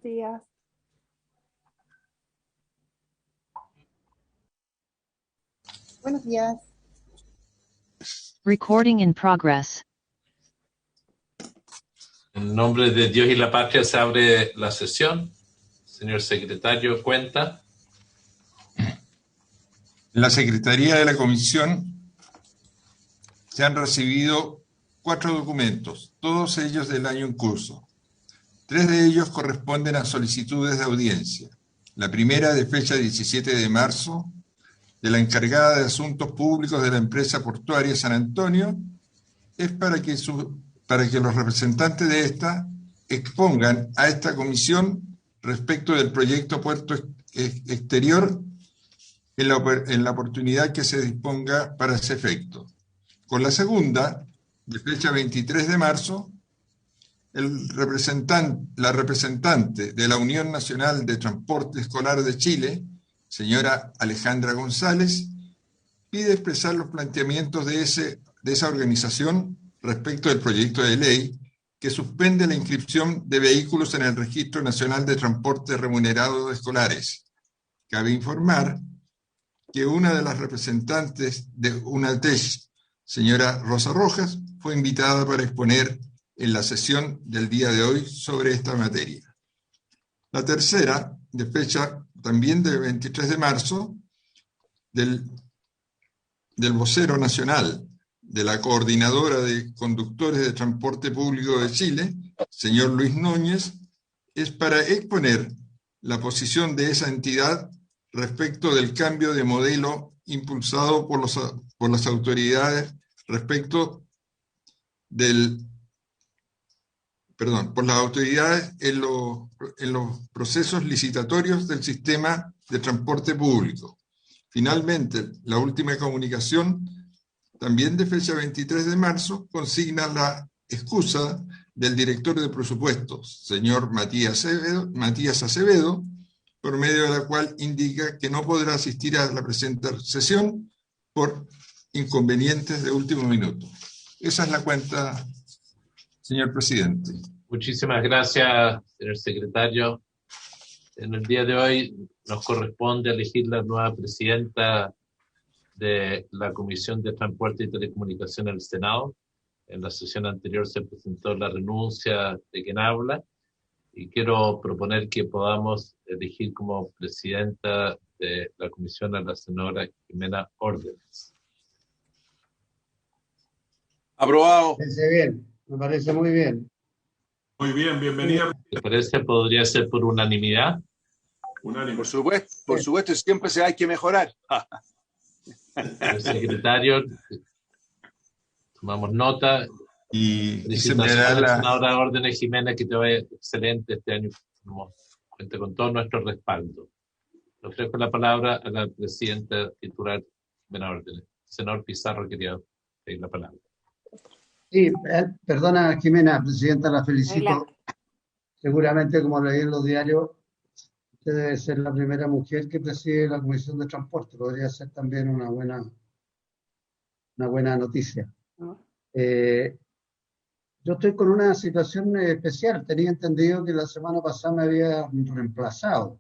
días. Buenos días. Recording in progress. En nombre de Dios y la patria se abre la sesión. Señor secretario, cuenta. En la Secretaría de la Comisión se han recibido 4 documentos, todos ellos del año en curso. 3 de ellos corresponden a solicitudes de audiencia. La primera, de fecha 17 de marzo, de la encargada de Asuntos Públicos de la empresa portuaria San Antonio, es para que los representantes de esta expongan a esta comisión respecto del proyecto Puerto Exterior en la oportunidad que se disponga para ese efecto. Con la segunda, de fecha 23 de marzo, la representante de la Unión Nacional de Transporte Escolar de Chile, señora Alejandra González, pide expresar los planteamientos de esa organización respecto del proyecto de ley que suspende la inscripción de vehículos en el Registro Nacional de Transporte Remunerado de Escolares. Cabe informar que una de las representantes de UNATESH, señora Rosa Rojas, fue invitada para exponer en la sesión del día de hoy sobre esta materia. La tercera, de fecha también del 23 de marzo, del vocero nacional de la Coordinadora de Conductores de Transporte Público de Chile, señor Luis Núñez, es para exponer la posición de esa entidad respecto del cambio de modelo impulsado por las autoridades por las autoridades en los procesos licitatorios del sistema de transporte público. Finalmente, la última comunicación, también de fecha 23 de marzo, consigna la excusa del director de presupuestos, señor Matías Acevedo, por medio de la cual indica que no podrá asistir a la presente sesión por inconvenientes de último minuto. Esa es la cuenta, señor presidente. Muchísimas gracias, señor secretario. En el día de hoy nos corresponde elegir la nueva presidenta de la Comisión de Transporte y Telecomunicación del Senado. En la sesión anterior se presentó la renuncia de quien habla y quiero proponer que podamos elegir como presidenta de la comisión a la senadora Jimena Órdenes. Aprobado. Me parece muy bien. Muy bien, bienvenida. ¿Te parece? ¿Podría ser por unanimidad? Unánime. Por supuesto, siempre hay que mejorar. El secretario, tomamos nota. Y se me Felicitaciones da a la la... senadora Órdenes Jimena, que te vaya excelente este año. Cuenta con todo nuestro respaldo. Le ofrezco la palabra a la presidenta titular Jimena Órdenes. Senador Pizarro quería pedir la palabra. Sí, perdona Jimena, presidenta, la felicito. Hola. Seguramente, como leí en los diarios, usted debe ser la primera mujer que preside la Comisión de Transporte. Podría ser también una buena noticia. Yo estoy con una situación especial. Tenía entendido que la semana pasada me había reemplazado.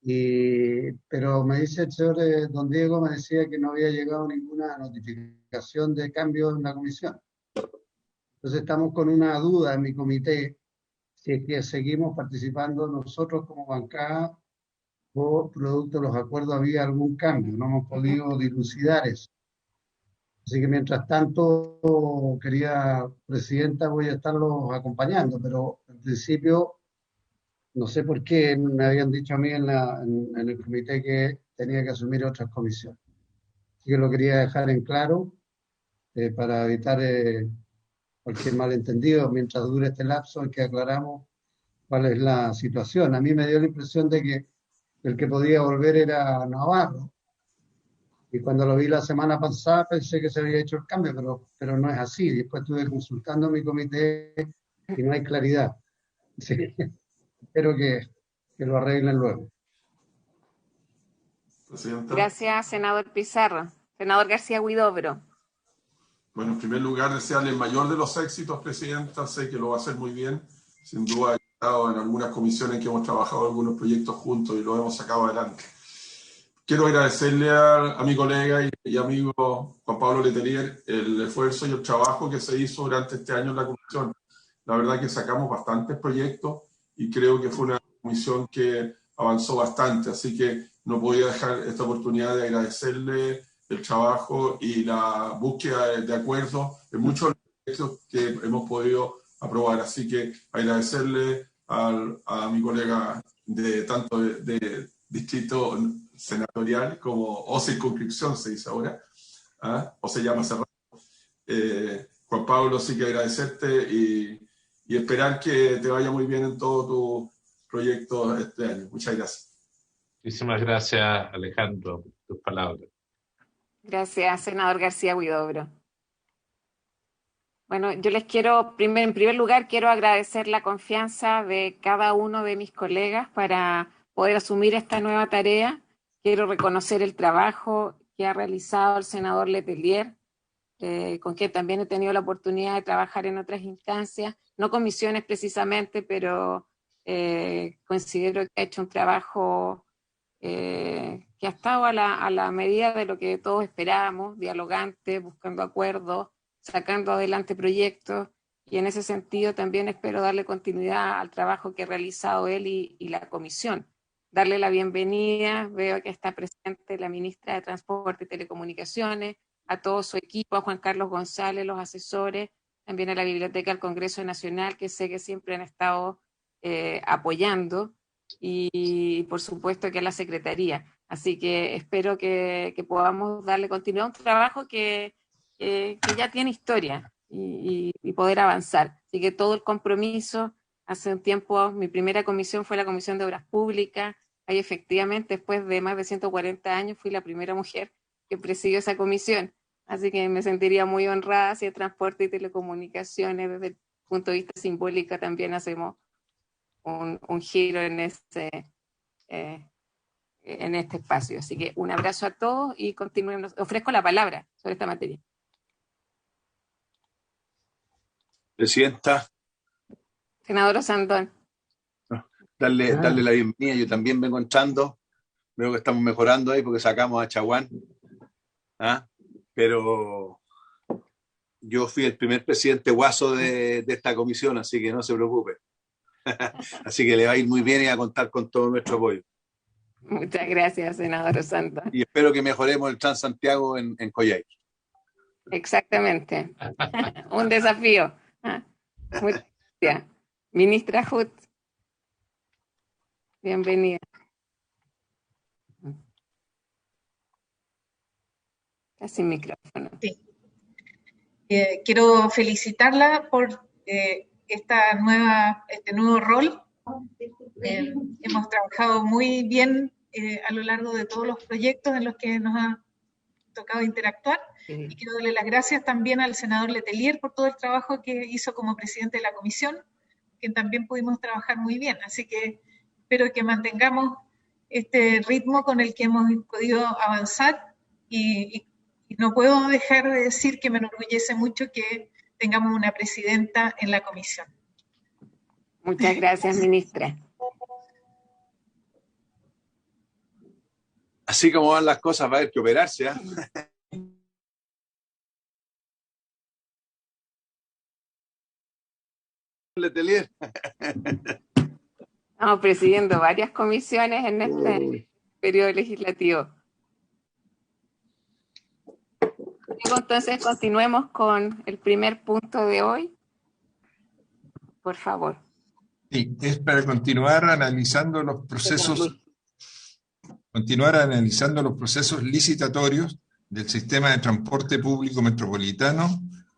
Pero me dice el señor don Diego, me decía que no había llegado ninguna notificación de cambio en la comisión. Entonces estamos con una duda en mi comité, si es que seguimos participando nosotros como bancada o producto de los acuerdos había algún cambio. No hemos podido dilucidar eso. Así que mientras tanto, querida presidenta, voy a estarlos acompañando, pero en principio no sé por qué me habían dicho a mí en el comité que tenía que asumir otras comisiones. Así que lo quería dejar en claro para evitar cualquier malentendido mientras dure este lapso en que aclaramos cuál es la situación. A mí me dio la impresión de que el que podía volver era Navarro. Y cuando lo vi la semana pasada pensé que se había hecho el cambio, pero no es así. Después estuve consultando a mi comité y no hay claridad. Sí. Espero que lo arreglen luego. Presidenta. Gracias, senador Pizarro. Senador García Huidobro. Bueno, en primer lugar, desearle el mayor de los éxitos, presidenta. Sé que lo va a hacer muy bien, sin duda. estado en algunas comisiones que hemos trabajado algunos proyectos juntos y los hemos sacado adelante. Quiero agradecerle a mi colega y amigo Juan Pablo Letelier el esfuerzo y el trabajo que se hizo durante este año en la comisión. La verdad que sacamos bastantes proyectos y creo que fue una comisión que avanzó bastante, así que no podía dejar esta oportunidad de agradecerle el trabajo y la búsqueda de acuerdos en muchos proyectos que hemos podido aprobar. Así que agradecerle a mi colega de tanto de distrito senatorial como, o circunscripción se dice ahora, o se llama cerrado. Juan Pablo, sí que agradecerte y esperar que te vaya muy bien en todo tu proyecto este año. Muchas gracias. Muchísimas gracias, Alejandro, por tus palabras. Gracias, senador García Huidobro. Bueno, yo les quiero, en primer lugar, quiero agradecer la confianza de cada uno de mis colegas para poder asumir esta nueva tarea. Quiero reconocer el trabajo que ha realizado el senador Letelier, con quien también he tenido la oportunidad de trabajar en otras instancias, no comisiones precisamente, pero considero que ha hecho un trabajo que ha estado a la medida de lo que todos esperábamos, dialogante, buscando acuerdos, sacando adelante proyectos, y en ese sentido también espero darle continuidad al trabajo que ha realizado él y la comisión. Darle la bienvenida, veo que está presente la ministra de Transporte y Telecomunicaciones, a todo su equipo, a Juan Carlos González, los asesores, también a la Biblioteca del Congreso Nacional, que sé que siempre han estado apoyando, y por supuesto que a la Secretaría. Así que espero que podamos darle continuidad a un trabajo que ya tiene historia y poder avanzar. Así que todo el compromiso. Hace un tiempo mi primera comisión fue la Comisión de Obras Públicas. Ahí efectivamente, después de más de 140 años, fui la primera mujer que presidió esa comisión. Así que me sentiría muy honrada si el transporte y telecomunicaciones, desde el punto de vista simbólico, también hacemos un giro en este espacio. Así que un abrazo a todos y continuemos. Ofrezco la palabra sobre esta materia. Presidenta. Senador Sandón. Darle la bienvenida. Yo también vengo entrando. Veo que estamos mejorando ahí porque sacamos a Chaguán. Pero yo fui el primer presidente guaso de esta comisión, así que no se preocupe. Así que le va a ir muy bien y a contar con todo nuestro apoyo. Muchas gracias, senador Sandón. Y espero que mejoremos el Transantiago en Coyhaique. Exactamente. Un desafío. Muchas gracias. Ministra Hut, bienvenida. Casi micrófono. Sí. Quiero felicitarla por este nuevo rol. Hemos trabajado muy bien a lo largo de todos los proyectos en los que nos ha tocado interactuar. Sí. Y quiero darle las gracias también al senador Letelier por todo el trabajo que hizo como presidente de la comisión, que también pudimos trabajar muy bien. Así que espero que mantengamos este ritmo con el que hemos podido avanzar y no puedo dejar de decir que me enorgullece mucho que tengamos una presidenta en la comisión. Muchas gracias, ministra. Así como van las cosas, va a haber que operarse, ¿eh? Letelier. Estamos presidiendo varias comisiones en este periodo legislativo. Luego, entonces, continuemos con el primer punto de hoy. Por favor. Sí, es para continuar analizando los procesos licitatorios del sistema de transporte público metropolitano,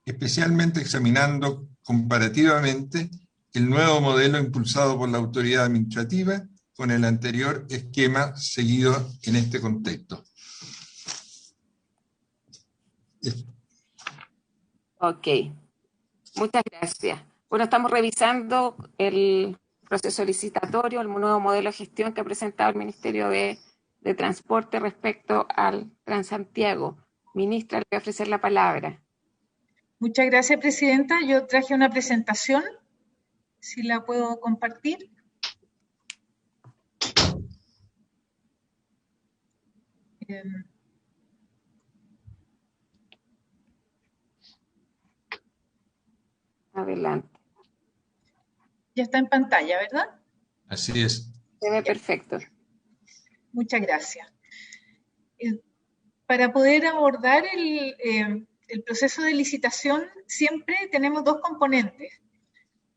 especialmente examinando comparativamente el nuevo modelo impulsado por la autoridad administrativa con el anterior esquema seguido en este contexto. Ok, muchas gracias. Bueno, estamos revisando el proceso licitatorio, el nuevo modelo de gestión que ha presentado el Ministerio de Transporte respecto al Transantiago. Ministra, le voy a ofrecer la palabra. Muchas gracias, presidenta. Yo traje una presentación si la puedo compartir. Adelante. Ya está en pantalla, ¿verdad? Así es. Se ve perfecto. Muchas gracias. Para poder abordar el proceso de licitación, siempre tenemos dos componentes.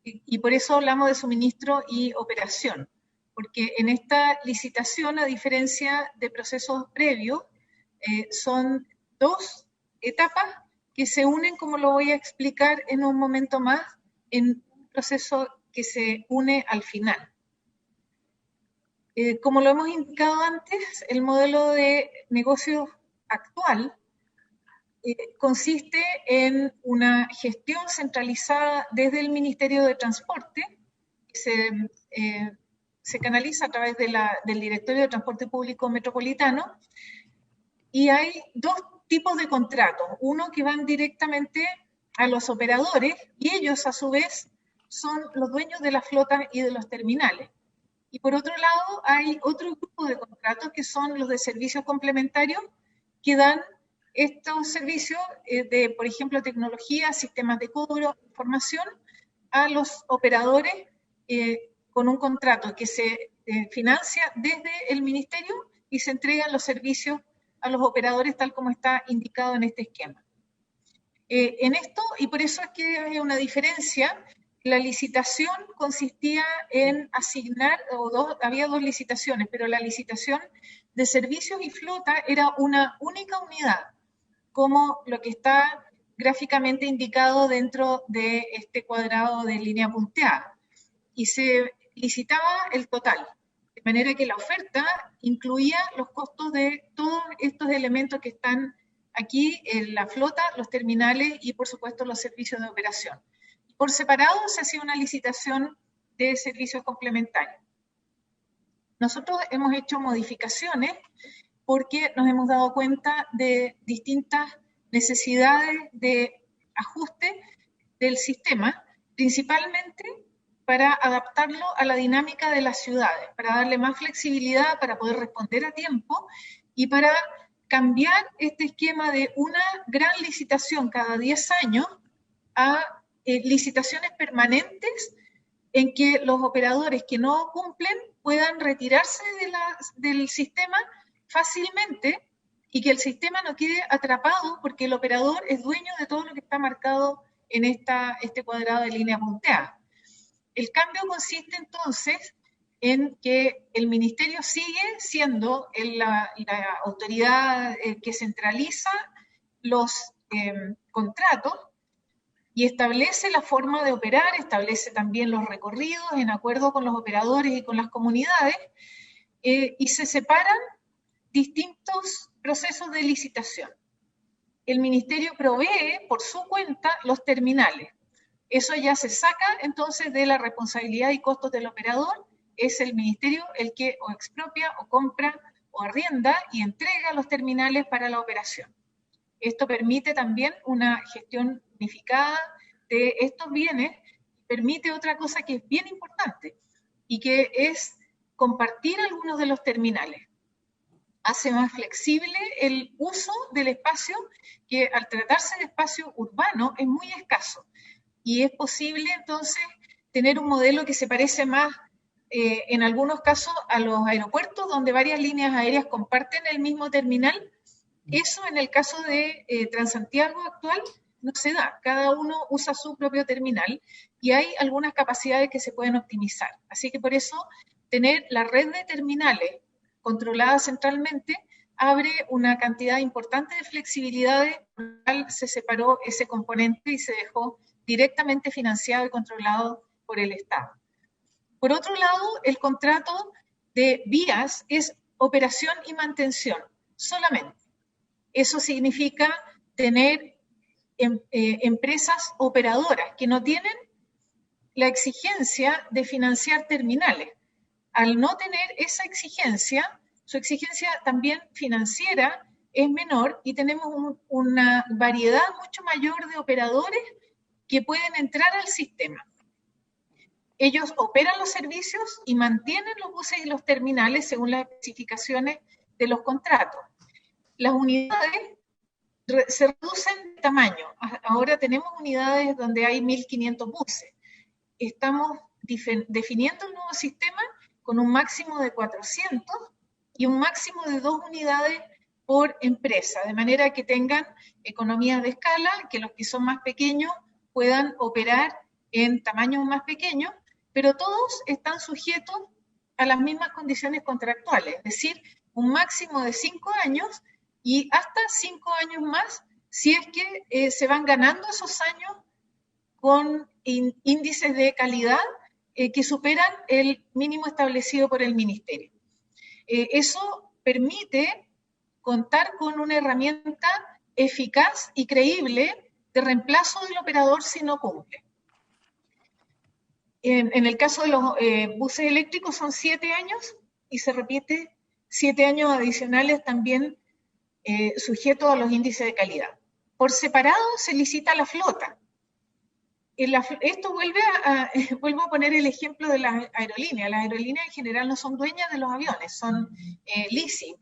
Y por eso hablamos de suministro y operación. Porque en esta licitación, a diferencia de procesos previos, son dos etapas que se unen, como lo voy a explicar en un momento más, en un proceso que se une al final. Como lo hemos indicado antes, el modelo de negocio actual consiste en una gestión centralizada desde el Ministerio de Transporte, que se canaliza a través del Directorio de Transporte Público Metropolitano, y hay dos tipos de contratos. Uno que van directamente a los operadores, y ellos a su vez son los dueños de la flota y de los terminales. Y por otro lado, hay otro grupo de contratos que son los de servicios complementarios, que dan estos servicios de, por ejemplo, tecnología, sistemas de cobro, información, a los operadores con un contrato que se financia desde el ministerio y se entregan los servicios a los operadores tal como está indicado en este esquema. En esto, y por eso es que hay una diferencia, la licitación consistía en asignar, había dos licitaciones, pero la licitación de servicios y flota era una única unidad, como lo que está gráficamente indicado dentro de este cuadrado de línea punteada. Y se licitaba el total, de manera que la oferta incluía los costos de todos estos elementos que están aquí, en la flota, los terminales y, por supuesto, los servicios de operación. Por separado se hacía una licitación de servicios complementarios. Nosotros hemos hecho modificaciones porque nos hemos dado cuenta de distintas necesidades de ajuste del sistema, principalmente para adaptarlo a la dinámica de las ciudades, para darle más flexibilidad, para poder responder a tiempo y para cambiar este esquema de una gran licitación cada 10 años a licitaciones permanentes en que los operadores que no cumplen puedan retirarse del sistema fácilmente y que el sistema no quede atrapado porque el operador es dueño de todo lo que está marcado en este cuadrado de línea punteada. El cambio consiste entonces en que el ministerio sigue siendo la autoridad que centraliza los contratos y establece la forma de operar, establece también los recorridos en acuerdo con los operadores y con las comunidades, y se separan distintos procesos de licitación. El ministerio provee por su cuenta los terminales. Eso ya se saca entonces de la responsabilidad y costos del operador. Es el ministerio el que o expropia o compra o arrienda y entrega los terminales para la operación. Esto permite también una gestión unificada de estos bienes, permite otra cosa que es bien importante y que es compartir algunos de los terminales. Hace más flexible el uso del espacio, que al tratarse de espacio urbano es muy escaso. Y es posible entonces tener un modelo que se parece más, en algunos casos, a los aeropuertos, donde varias líneas aéreas comparten el mismo terminal. Eso en el caso de Transantiago actual no se da. Cada uno usa su propio terminal y hay algunas capacidades que se pueden optimizar. Así que por eso tener la red de terminales controlada centralmente abre una cantidad importante de flexibilidades, por lo cual se separó ese componente y se dejó directamente financiado y controlado por el Estado. Por otro lado, el contrato de vías es operación y mantención, solamente. Eso significa tener empresas operadoras que no tienen la exigencia de financiar terminales. Al no tener esa exigencia, su exigencia también financiera es menor y tenemos una variedad mucho mayor de operadores que pueden entrar al sistema. Ellos operan los servicios y mantienen los buses y los terminales según las especificaciones de los contratos. Las unidades se reducen de tamaño. Ahora tenemos unidades donde hay 1.500 buses. Estamos definiendo un nuevo sistema con un máximo de 400 y un máximo de 2 unidades por empresa, de manera que tengan economías de escala, que los que son más pequeños puedan operar en tamaños más pequeños, pero todos están sujetos a las mismas condiciones contractuales, es decir, un máximo de 5 años y hasta 5 años más si es que se van ganando esos años con índices de calidad que superan el mínimo establecido por el Ministerio. Eso permite contar con una herramienta eficaz y creíble de reemplazo del operador si no cumple. En el caso de los buses eléctricos son 7 años y se repite 7 años adicionales también sujetos a los índices de calidad. Por separado se licita la flota. Esto vuelvo a poner el ejemplo de las aerolíneas. Las aerolíneas en general no son dueñas de los aviones, son leasing.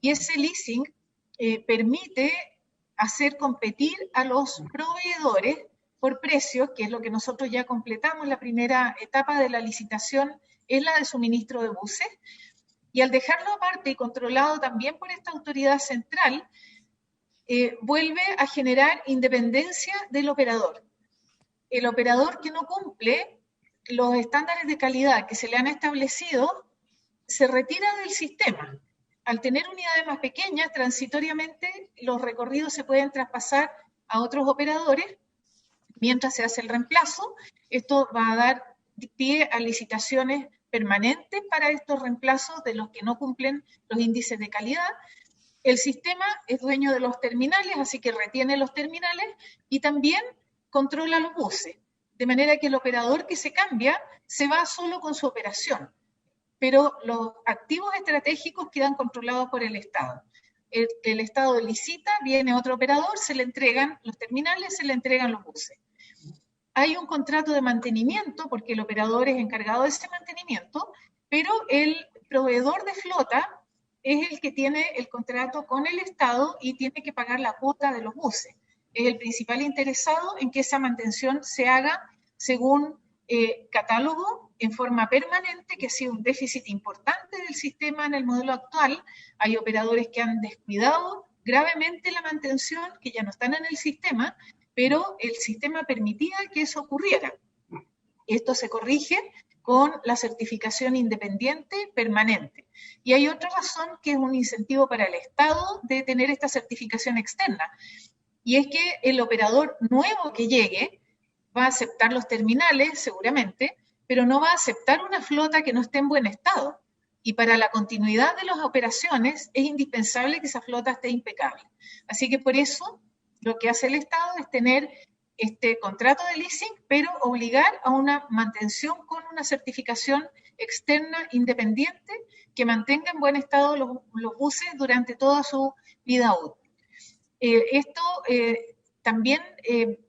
Y ese leasing permite hacer competir a los proveedores por precios, que es lo que nosotros ya completamos. La primera etapa de la licitación es la de suministro de buses. Y al dejarlo aparte y controlado también por esta autoridad central, vuelve a generar independencia del operador. El operador que no cumple los estándares de calidad que se le han establecido se retira del sistema. Al tener unidades más pequeñas, transitoriamente los recorridos se pueden traspasar a otros operadores mientras se hace el reemplazo. Esto va a dar pie a licitaciones permanentes para estos reemplazos de los que no cumplen los índices de calidad. El sistema es dueño de los terminales, así que retiene los terminales y también controla los buses, de manera que el operador que se cambia se va solo con su operación, pero los activos estratégicos quedan controlados por el Estado. El Estado licita, viene otro operador, se le entregan los terminales, se le entregan los buses. Hay un contrato de mantenimiento, porque el operador es encargado de ese mantenimiento, pero el proveedor de flota es el que tiene el contrato con el Estado y tiene que pagar la cuota de los buses. Es el principal interesado en que esa mantención se haga según catálogo en forma permanente, que ha sido un déficit importante del sistema en el modelo actual. Hay operadores que han descuidado gravemente la mantención, que ya no están en el sistema, pero el sistema permitía que eso ocurriera. Esto se corrige con la certificación independiente permanente. Y hay otra razón que es un incentivo para el Estado de tener esta certificación externa, y es que el operador nuevo que llegue va a aceptar los terminales, seguramente, pero no va a aceptar una flota que no esté en buen estado. Y para la continuidad de las operaciones es indispensable que esa flota esté impecable. Así que por eso lo que hace el Estado es tener este contrato de leasing, pero obligar a una mantención con una certificación externa independiente que mantenga en buen estado los buses durante toda su vida útil. Esto también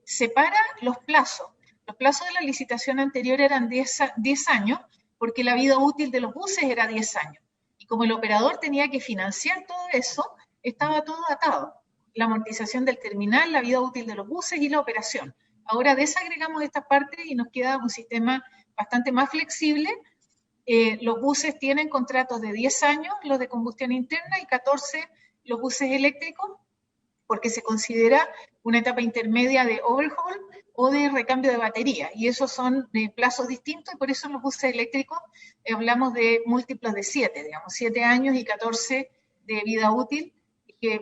separa los plazos. Los plazos de la licitación anterior eran 10 años, porque la vida útil de los buses era 10 años. Y como el operador tenía que financiar todo eso, estaba todo atado. La amortización del terminal, la vida útil de los buses y la operación. Ahora desagregamos estas partes y nos queda un sistema bastante más flexible. Los buses tienen contratos de 10 años, los de combustión interna, y 14 los buses eléctricos, porque se considera una etapa intermedia de overhaul o de recambio de batería, y esos son de plazos distintos, y por eso en los buses eléctricos hablamos de múltiplos de 7, digamos, 7 años y 14 de vida útil,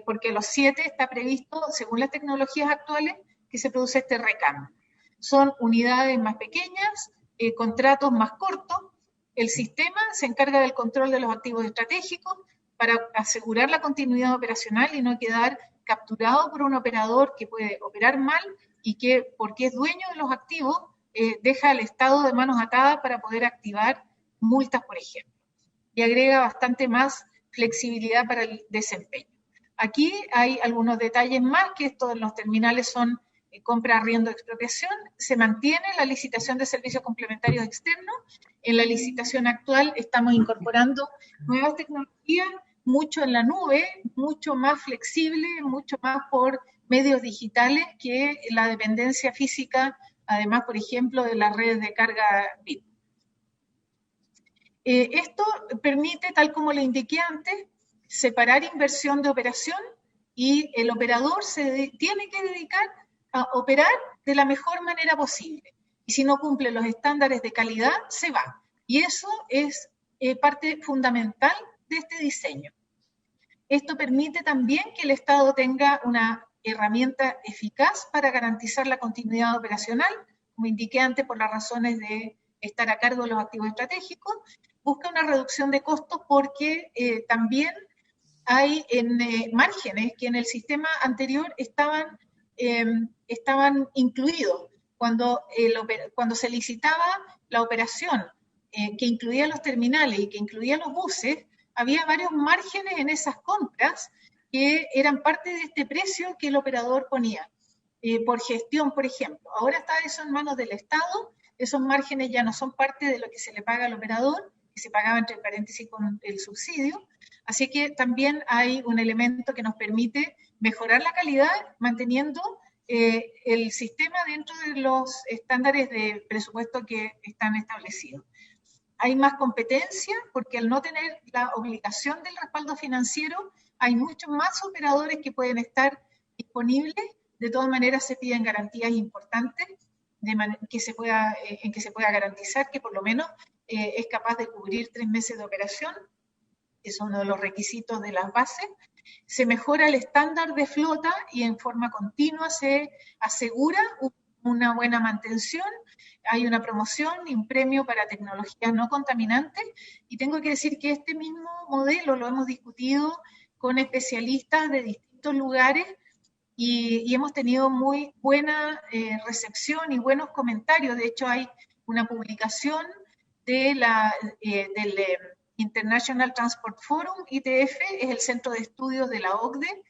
porque los 7 está previsto, según las tecnologías actuales, que se produce este recambio. Son unidades más pequeñas, contratos más cortos. El sistema se encarga del control de los activos estratégicos para asegurar la continuidad operacional y no quedar capturado por un operador que puede operar mal y que, porque es dueño de los activos, deja al Estado de manos atadas para poder activar multas, por ejemplo. Y agrega bastante más flexibilidad para el desempeño. Aquí hay algunos detalles más, que estos los terminales son compra, arriendo, expropiación. Se mantiene la licitación de servicios complementarios externos. En la licitación actual estamos incorporando nuevas tecnologías, mucho en la nube, mucho más flexible, mucho más por medios digitales que la dependencia física, además, por ejemplo, de las redes de carga BIP. Esto permite, tal como le indiqué antes, separar inversión de operación, y el operador se tiene que dedicar a operar de la mejor manera posible. Y si no cumple los estándares de calidad, se va. Y eso es parte fundamental de este diseño. Esto permite también que el Estado tenga una herramienta eficaz para garantizar la continuidad operacional, como indiqué antes, por las razones de estar a cargo de los activos estratégicos. Busca una reducción de costos porque también hay márgenes que en el sistema anterior estaban incluidos. Cuando se licitaba la operación que incluía los terminales y que incluía los buses, había varios márgenes en esas compras que eran parte de este precio que el operador ponía, por gestión, por ejemplo. Ahora está eso en manos del Estado, esos márgenes ya no son parte de lo que se le paga al operador, que se pagaba entre paréntesis con el subsidio. Así que también hay un elemento que nos permite mejorar la calidad manteniendo el sistema dentro de los estándares de presupuesto que están establecidos. Hay más competencia porque al no tener la obligación del respaldo financiero, hay muchos más operadores que pueden estar disponibles. De todas maneras, se piden garantías importantes en que se pueda garantizar que por lo menos es capaz de cubrir 3 meses de operación. Es uno de los requisitos de las bases. Se mejora el estándar de flota y en forma continua se asegura una buena mantención. Hay una promoción y un premio para tecnologías no contaminantes. Y tengo que decir que este mismo modelo lo hemos discutido con especialistas de distintos lugares y hemos tenido muy buena recepción y buenos comentarios. De hecho, hay una publicación del International Transport Forum, ITF, es el centro de estudios de la OCDE,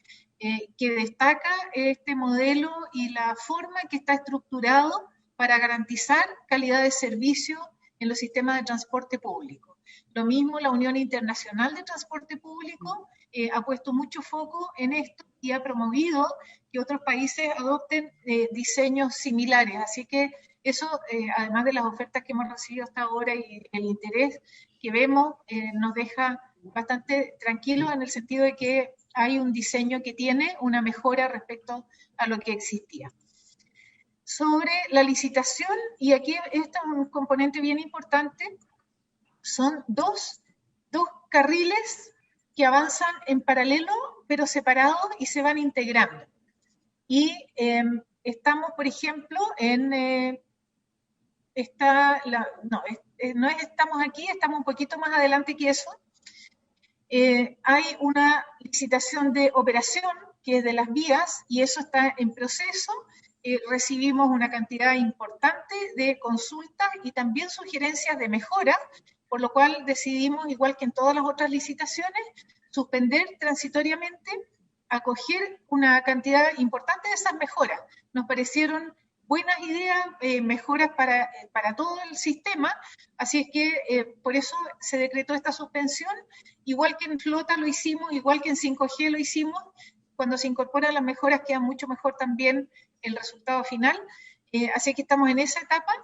que destaca este modelo y la forma en que está estructurado para garantizar calidad de servicio en los sistemas de transporte público. Lo mismo la Unión Internacional de Transporte Público ha puesto mucho foco en esto y ha promovido que otros países adopten diseños similares. Así que eso, además de las ofertas que hemos recibido hasta ahora y el interés que vemos, nos deja bastante tranquilos en el sentido de que hay un diseño que tiene una mejora respecto a lo que existía. Sobre la licitación, y aquí este es un componente bien importante, son dos carriles que avanzan en paralelo, pero separados y se van integrando. Y estamos, por ejemplo, estamos aquí, estamos un poquito más adelante que eso. Hay una licitación de operación que es de las vías y eso está en proceso. Recibimos una cantidad importante de consultas y también sugerencias de mejora, por lo cual decidimos, igual que en todas las otras licitaciones, suspender transitoriamente, acoger una cantidad importante de esas mejoras. Nos parecieron buenas ideas, mejoras para todo el sistema, así es que por eso se decretó esta suspensión, igual que en flota lo hicimos, igual que en 5G lo hicimos. Cuando se incorporan las mejoras queda mucho mejor también el resultado final, así que estamos en esa etapa,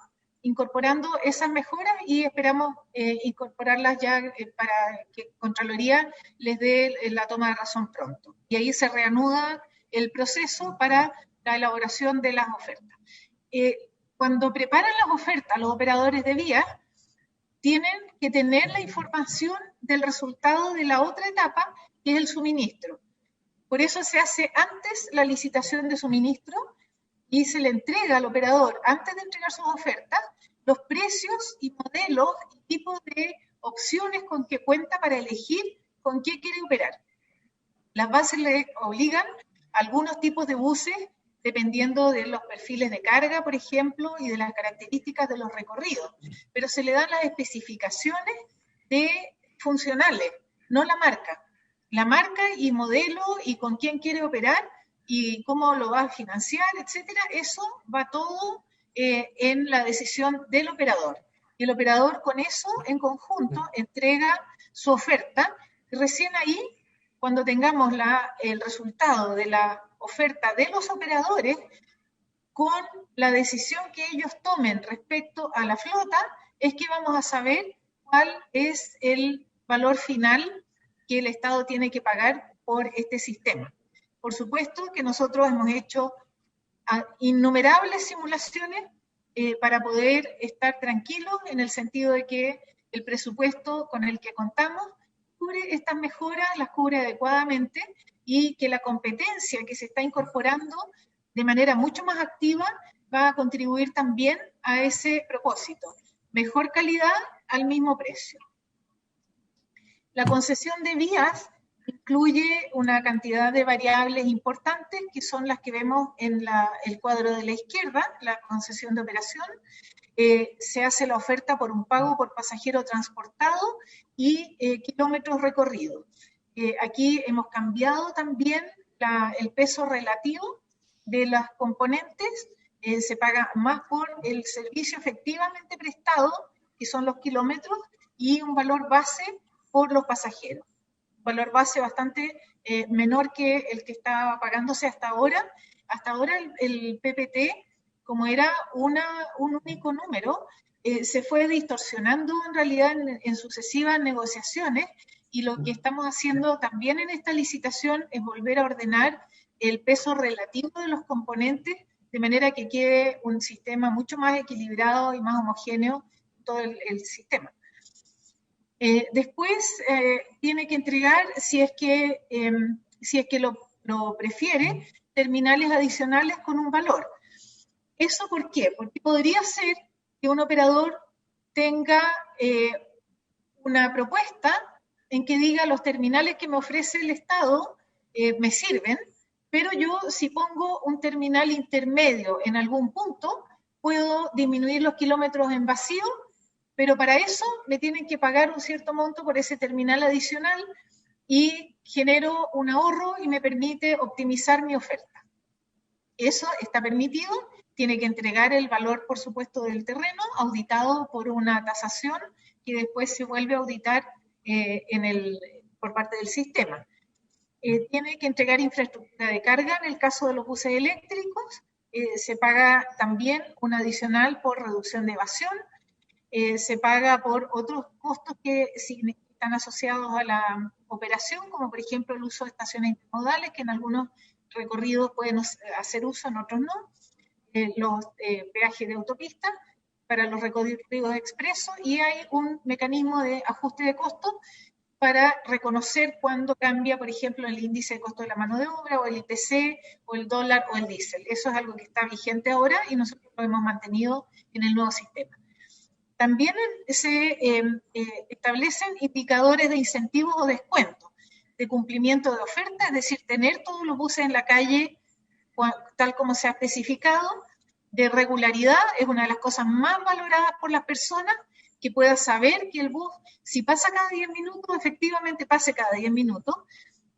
incorporando esas mejoras y esperamos incorporarlas ya para que Contraloría les dé la toma de razón pronto. Y ahí se reanuda el proceso para la elaboración de las ofertas. Cuando preparan las ofertas, los operadores de vías tienen que tener la información del resultado de la otra etapa, que es el suministro. Por eso se hace antes la licitación de suministro y se le entrega al operador, antes de entregar sus ofertas, los precios y modelos y tipos de opciones con que cuenta para elegir con qué quiere operar. Las bases le obligan a algunos tipos de buses, dependiendo de los perfiles de carga, por ejemplo, y de las características de los recorridos, pero se le dan las especificaciones de funcionales, no la marca. La marca y modelo y con quién quiere operar y cómo lo va a financiar, etcétera, eso va todo en la decisión del operador. Y el operador con eso, en conjunto, entrega su oferta. Y recién ahí, cuando tengamos el resultado de la oferta de los operadores, con la decisión que ellos tomen respecto a la flota, es que vamos a saber cuál es el valor final que el Estado tiene que pagar por este sistema. Por supuesto que nosotros hemos hecho innumerables simulaciones para poder estar tranquilos en el sentido de que el presupuesto con el que contamos cubre estas mejoras, las cubre adecuadamente, y que la competencia que se está incorporando de manera mucho más activa va a contribuir también a ese propósito. Mejor calidad al mismo precio. La concesión de vías incluye una cantidad de variables importantes que son las que vemos en el cuadro de la izquierda, la concesión de operación. Se hace la oferta por un pago por pasajero transportado y kilómetros recorridos. Aquí hemos cambiado también el peso relativo de las componentes. Se paga más por el servicio efectivamente prestado, que son los kilómetros, y un valor base por los pasajeros. Un valor base bastante menor que el que estaba pagándose hasta ahora. Hasta ahora el PPT, como era un único número, se fue distorsionando en realidad en sucesivas negociaciones, y lo que estamos haciendo también en esta licitación es volver a ordenar el peso relativo de los componentes, de manera que quede un sistema mucho más equilibrado y más homogéneo en todo el sistema. Después tiene que entregar, si es que lo prefiere, terminales adicionales con un valor. ¿Eso por qué? Porque podría ser que un operador tenga una propuesta en que diga: los terminales que me ofrece el Estado me sirven, pero yo, si pongo un terminal intermedio en algún punto, puedo disminuir los kilómetros en vacío, pero para eso me tienen que pagar un cierto monto por ese terminal adicional, y genero un ahorro y me permite optimizar mi oferta. Eso está permitido. Tiene que entregar el valor, por supuesto, del terreno, auditado por una tasación que después se vuelve a auditar por parte del sistema. Tiene que entregar infraestructura de carga en el caso de los buses eléctricos. Se paga también un adicional por reducción de evasión. Se paga por otros costos que están asociados a la operación, como por ejemplo el uso de estaciones intermodales, que en algunos recorridos pueden hacer uso, en otros no. Los peajes de autopista para los recorridos expresos, y hay un mecanismo de ajuste de costos para reconocer cuándo cambia, por ejemplo, el índice de costo de la mano de obra, o el IPC, o el dólar, o el diésel. Eso es algo que está vigente ahora y nosotros lo hemos mantenido en el nuevo sistema. También se establecen indicadores de incentivos o descuentos, de cumplimiento de oferta, es decir, tener todos los buses en la calle tal como se ha especificado. De regularidad, es una de las cosas más valoradas por las personas, que pueda saber que el bus, si pasa cada 10 minutos, efectivamente pase cada 10 minutos,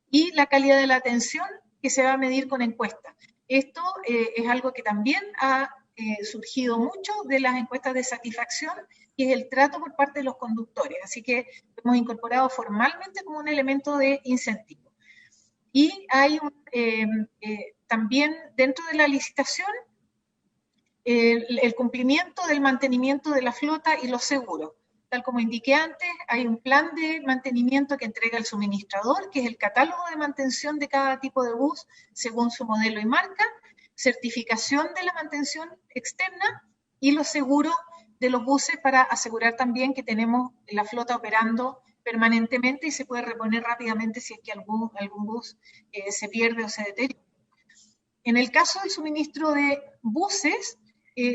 y la calidad de la atención, que se va a medir con encuestas. Esto es algo que también ha surgido mucho de las encuestas de satisfacción, que es el trato por parte de los conductores, así que lo hemos incorporado formalmente como un elemento de incentivo. Y hay también dentro de la licitación el cumplimiento del mantenimiento de la flota y los seguros. Tal como indiqué antes, hay un plan de mantenimiento que entrega el suministrador, que es el catálogo de mantención de cada tipo de bus según su modelo y marca, certificación de la mantención externa y los seguros de los buses, para asegurar también que tenemos la flota operando permanentemente y se puede reponer rápidamente si es que algún bus se pierde o se deteriora. En el caso del suministro de buses,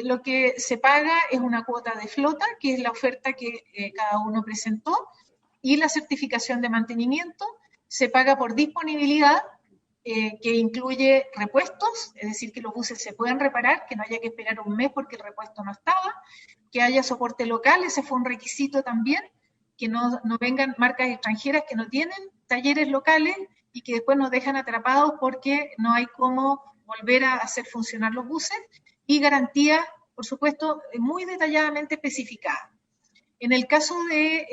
lo que se paga es una cuota de flota, que es la oferta que cada uno presentó, y la certificación de mantenimiento se paga por disponibilidad, que incluye repuestos, es decir, que los buses se pueden reparar, que no haya que esperar un mes porque el repuesto no estaba, que haya soporte local, ese fue un requisito también, que no vengan marcas extranjeras que no tienen talleres locales, y que después nos dejan atrapados porque no hay cómo volver a hacer funcionar los buses, y garantía, por supuesto, muy detalladamente especificada. En el caso de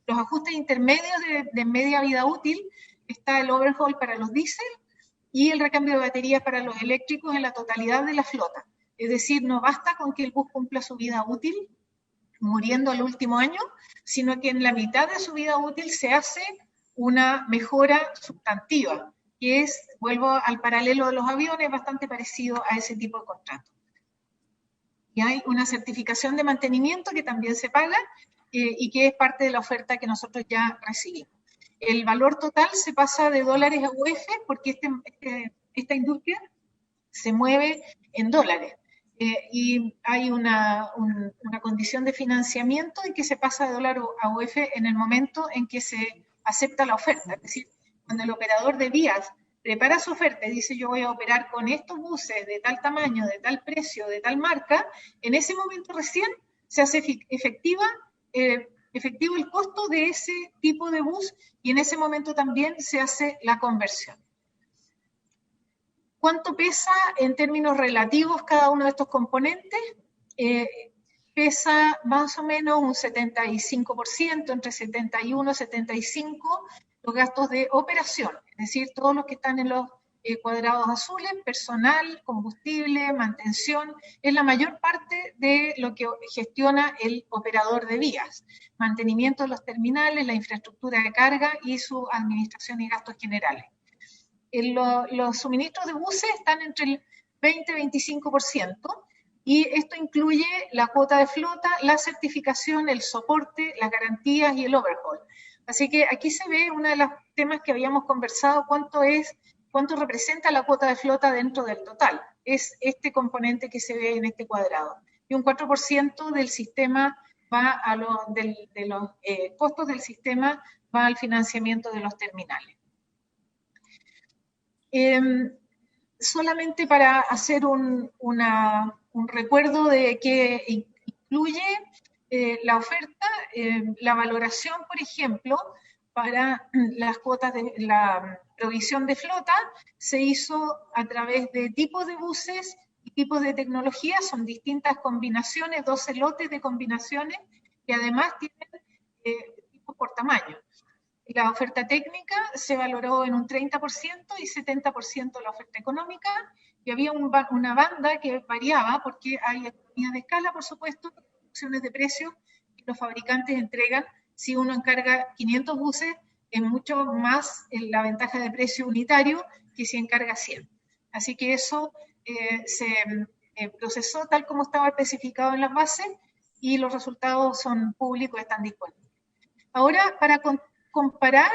los ajustes intermedios de media vida útil, está el overhaul para los diésel y el recambio de baterías para los eléctricos en la totalidad de la flota. Es decir, no basta con que el bus cumpla su vida útil muriendo al último año, sino que en la mitad de su vida útil se hace una mejora sustantiva, que es, vuelvo al paralelo de los aviones, bastante parecido a ese tipo de contrato. Y hay una certificación de mantenimiento que también se paga y que es parte de la oferta que nosotros ya recibimos. El valor total se pasa de dólares a UF porque esta industria se mueve en dólares. Y hay una condición de financiamiento en que se pasa de dólar a UF en el momento en que se acepta la oferta. Es decir, cuando el operador de vías prepara su oferta y dice yo voy a operar con estos buses de tal tamaño, de tal precio, de tal marca, en ese momento recién se hace efectivo el costo de ese tipo de bus y en ese momento también se hace la conversión. ¿Cuánto pesa en términos relativos cada uno de estos componentes? Pesa más o menos un 75%, entre 71 y 75%, los gastos de operación, es decir, todos los que están en los cuadrados azules, personal, combustible, mantención, es la mayor parte de lo que gestiona el operador de vías, mantenimiento de los terminales, la infraestructura de carga y su administración y gastos generales. Los suministros de buses están entre el 20 y 25%, y esto incluye la cuota de flota, la certificación, el soporte, las garantías y el overhaul. Así que aquí se ve uno de los temas que habíamos conversado, cuánto representa la cuota de flota dentro del total. Es este componente que se ve en este cuadrado. Y un 4% del sistema va de los costos del sistema va al financiamiento de los terminales. Solamente para hacer un recuerdo de qué incluye la oferta, la valoración, por ejemplo, para las cuotas de la provisión de flota se hizo a través de tipos de buses y tipos de tecnología, son distintas combinaciones, 12 lotes de combinaciones que además tienen tipos por tamaño. La oferta técnica se valoró en un 30% y 70% la oferta económica, y había una banda que variaba porque hay economías de escala, por supuesto, opciones de precios que los fabricantes entregan. Si uno encarga 500 buses, es mucho más la ventaja de precio unitario que si encarga 100. Así que eso se procesó tal como estaba especificado en las bases y los resultados son públicos, están disponibles. Ahora, para comparar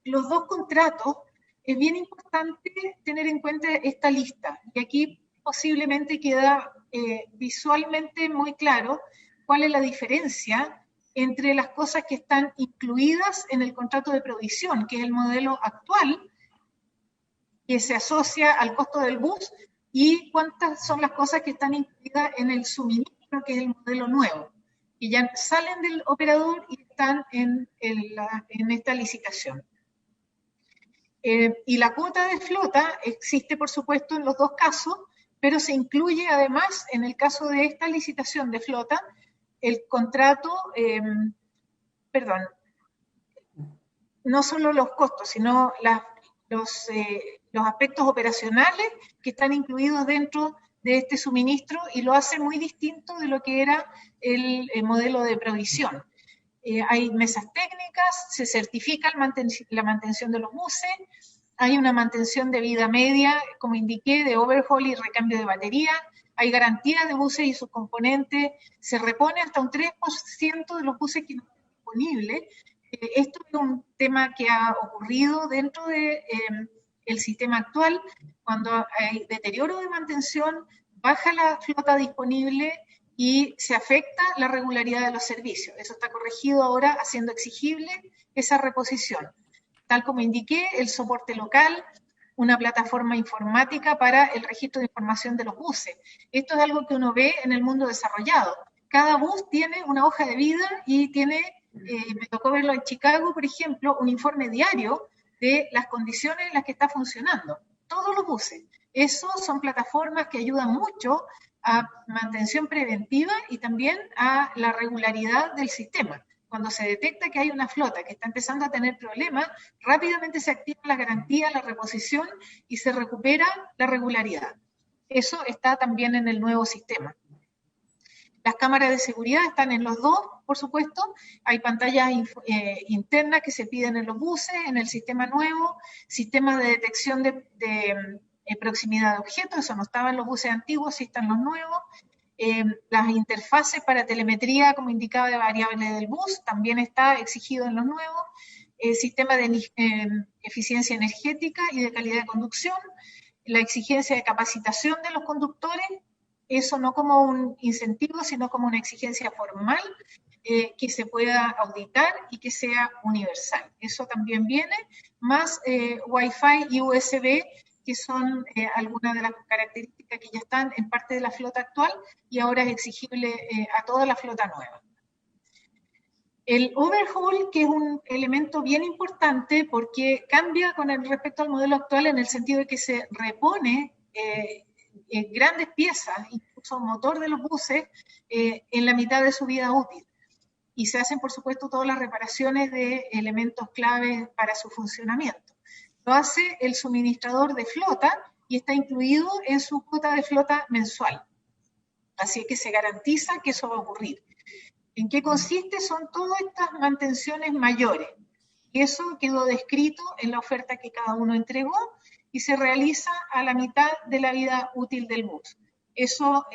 los dos contratos, es bien importante tener en cuenta esta lista. Y aquí posiblemente queda visualmente muy claro cuál es la diferencia entre las cosas que están incluidas en el contrato de provisión, que es el modelo actual, que se asocia al costo del bus, y cuántas son las cosas que están incluidas en el suministro, que es el modelo nuevo, que ya salen del operador y están en esta licitación. Y la cuota de flota existe, por supuesto, en los dos casos, pero se incluye además, en el caso de esta licitación de flota, el contrato, no solo los costos, sino los aspectos operacionales que están incluidos dentro de este suministro, y lo hace muy distinto de lo que era el modelo de provisión. Hay mesas técnicas, se certifica la mantención de los buses, hay una mantención de vida media, como indiqué, de overhaul y recambio de batería, hay garantía de buses y sus componentes, se repone hasta un 3% de los buses que no están disponibles. Esto es un tema que ha ocurrido dentro del sistema actual. Cuando hay deterioro de mantención, baja la flota disponible y se afecta la regularidad de los servicios. Eso está corregido ahora, haciendo exigible esa reposición. Tal como indiqué, el soporte local, una plataforma informática para el registro de información de los buses. Esto es algo que uno ve en el mundo desarrollado. Cada bus tiene una hoja de vida y tiene me tocó verlo en Chicago, por ejemplo, un informe diario de las condiciones en las que está funcionando. Todos los buses. Eso son plataformas que ayudan mucho a mantención preventiva y también a la regularidad del sistema. Cuando se detecta que hay una flota que está empezando a tener problemas, rápidamente se activa la garantía, la reposición y se recupera la regularidad. Eso está también en el nuevo sistema. Las cámaras de seguridad están en los dos, por supuesto. Hay pantallas internas que se piden en los buses, en el sistema nuevo, sistemas de detección de proximidad de objetos, eso no estaba en los buses antiguos, sí están los nuevos. Las interfaces para telemetría, como indicaba, de variables del bus, también está exigido en los nuevos. Sistema de eficiencia energética y de calidad de conducción. La exigencia de capacitación de los conductores, eso no como un incentivo, sino como una exigencia formal que se pueda auditar y que sea universal. Eso también viene, más Wi-Fi y USB, que son algunas de las características que ya están en parte de la flota actual y ahora es exigible a toda la flota nueva. El overhaul, que es un elemento bien importante porque cambia con respecto al modelo actual en el sentido de que se repone grandes piezas, incluso motor de los buses, en la mitad de su vida útil. Y se hacen, por supuesto, todas las reparaciones de elementos claves para su funcionamiento. Lo hace el suministrador de flota y está incluido en su cuota de flota mensual. Así que se garantiza que eso va a ocurrir. ¿En qué consiste? Son todas estas mantenciones mayores. Y eso quedó descrito en la oferta que cada uno entregó y se realiza a la mitad de la vida útil del bus. Eso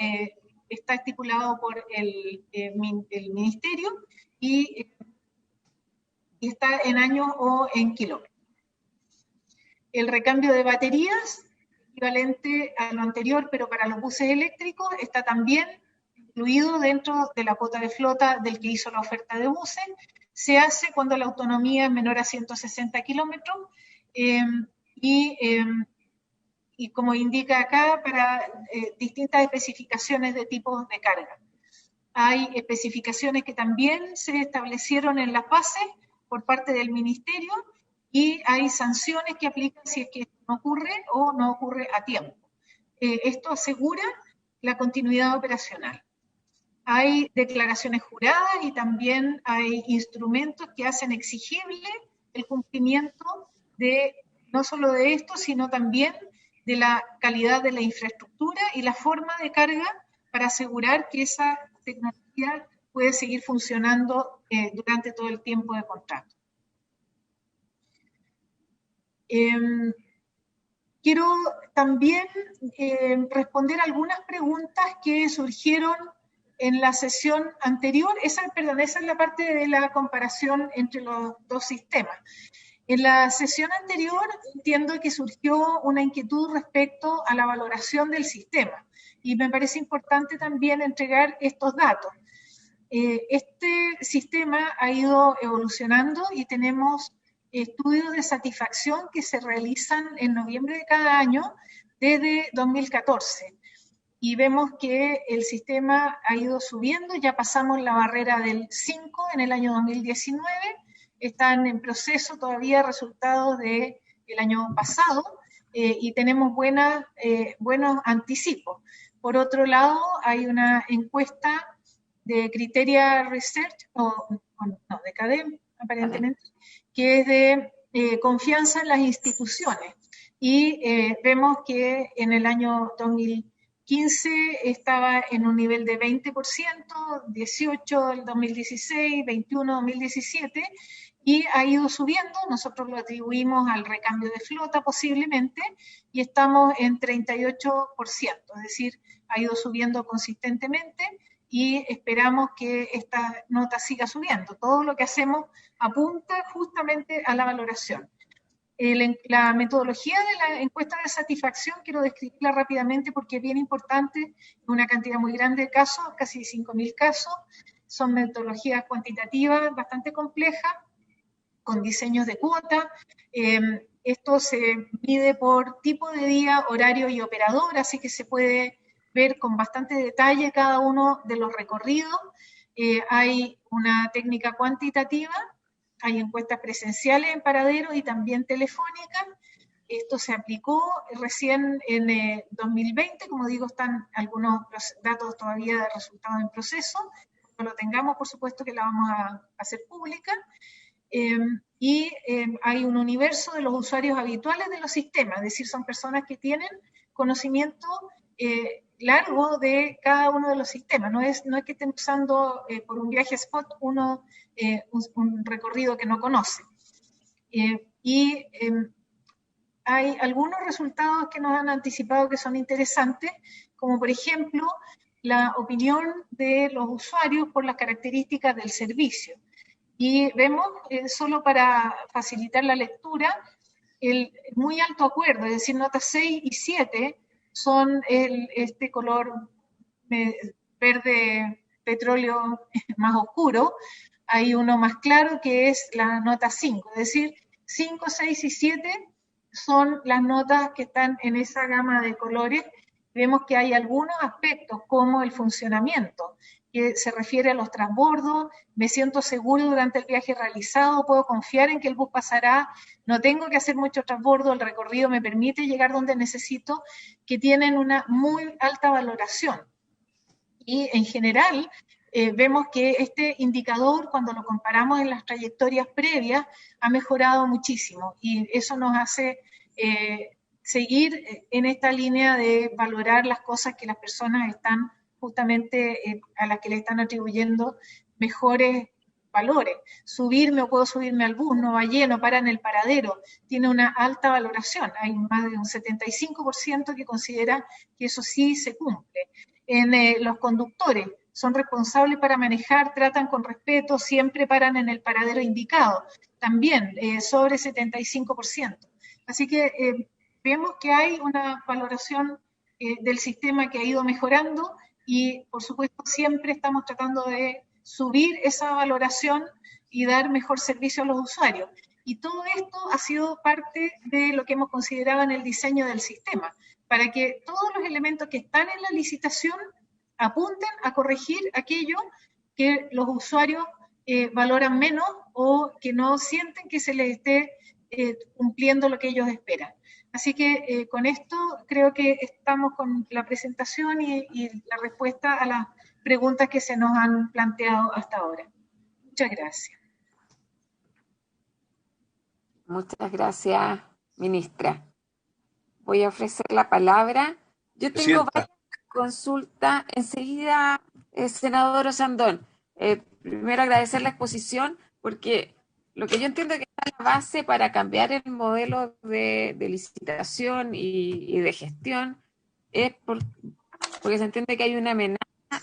está estipulado por el ministerio y está en años o en kilómetros. El recambio de baterías, equivalente a lo anterior, pero para los buses eléctricos, está también incluido dentro de la cuota de flota del que hizo la oferta de buses. Se hace cuando la autonomía es menor a 160 kilómetros y como indica acá, para distintas especificaciones de tipos de carga. Hay especificaciones que también se establecieron en las bases por parte del ministerio y hay sanciones que aplican si es que no ocurre o no ocurre a tiempo. Esto asegura la continuidad operacional. Hay declaraciones juradas y también hay instrumentos que hacen exigible el cumplimiento de no solo de esto, sino también de la calidad de la infraestructura y la forma de carga para asegurar que esa tecnología puede seguir funcionando durante todo el tiempo de contrato. Quiero también responder algunas preguntas que surgieron en la sesión anterior. Esa es la parte de la comparación entre los dos sistemas. En la sesión anterior entiendo que surgió una inquietud respecto a la valoración del sistema y me parece importante también entregar estos datos. Este sistema ha ido evolucionando y tenemos estudios de satisfacción que se realizan en noviembre de cada año desde 2014. Y vemos que el sistema ha ido subiendo, ya pasamos la barrera del 5 en el año 2019, están en proceso todavía resultados del año pasado y tenemos buenos anticipos. Por otro lado, hay una encuesta de Criteria Research, de CADEM aparentemente, que es de confianza en las instituciones. Y vemos que en el año 2015 estaba en un nivel de 20%, 18 el 2016, 21 2017, y ha ido subiendo. Nosotros lo atribuimos al recambio de flota posiblemente, y estamos en 38%, es decir, ha ido subiendo consistentemente, y esperamos que esta nota siga subiendo. Todo lo que hacemos apunta justamente a la valoración. La metodología de la encuesta de satisfacción quiero describirla rápidamente porque es bien importante, una cantidad muy grande de casos, casi 5.000 casos, son metodologías cuantitativas bastante complejas, con diseños de cuota. Esto se mide por tipo de día, horario y operador, así que se puede ver con bastante detalle cada uno de los recorridos. hay una técnica cuantitativa, hay encuestas presenciales en paradero y también telefónicas. Esto se aplicó recién en 2020, como digo, están algunos datos todavía de resultados en proceso. Cuando lo tengamos, por supuesto que la vamos a hacer pública. Hay un universo de los usuarios habituales de los sistemas, es decir, son personas que tienen conocimiento largo de cada uno de los sistemas. No es que estén usando por un viaje spot un recorrido que no conoce. Hay algunos resultados que nos han anticipado que son interesantes, como por ejemplo la opinión de los usuarios por las características del servicio. Y vemos, solo para facilitar la lectura, el muy alto acuerdo, es decir, notas 6 y 7 son este color verde petróleo más oscuro. Hay uno más claro que es la nota 5, es decir, 5, 6 y 7 son las notas que están en esa gama de colores. Vemos que hay algunos aspectos como el funcionamiento, que se refiere a los transbordos, me siento seguro durante el viaje realizado, puedo confiar en que el bus pasará, no tengo que hacer mucho transbordo, el recorrido me permite llegar donde necesito, que tienen una muy alta valoración. Y en general, vemos que este indicador, cuando lo comparamos en las trayectorias previas, ha mejorado muchísimo, y eso nos hace seguir en esta línea de valorar las cosas que las personas están justamente a las que le están atribuyendo mejores valores. Subirme o puedo subirme al bus, no va lleno, para en el paradero, tiene una alta valoración. Hay más de un 75% que considera que eso sí se cumple. En los conductores, son responsables para manejar, tratan con respeto, siempre paran en el paradero indicado. También sobre 75%. Así que vemos que hay una valoración del sistema que ha ido mejorando, y por supuesto siempre estamos tratando de subir esa valoración y dar mejor servicio a los usuarios. Y todo esto ha sido parte de lo que hemos considerado en el diseño del sistema, para que todos los elementos que están en la licitación apunten a corregir aquello que los usuarios valoran menos o que no sienten que se les esté cumpliendo lo que ellos esperan. Así que con esto creo que estamos con la presentación y la respuesta a las preguntas que se nos han planteado hasta ahora. Muchas gracias. Muchas gracias, ministra. Voy a ofrecer la palabra. Yo tengo varias consultas. Enseguida, senador Osandón, primero agradecer la exposición, porque lo que yo entiendo que está en la base para cambiar el modelo de licitación y de gestión es porque se entiende que hay una amenaza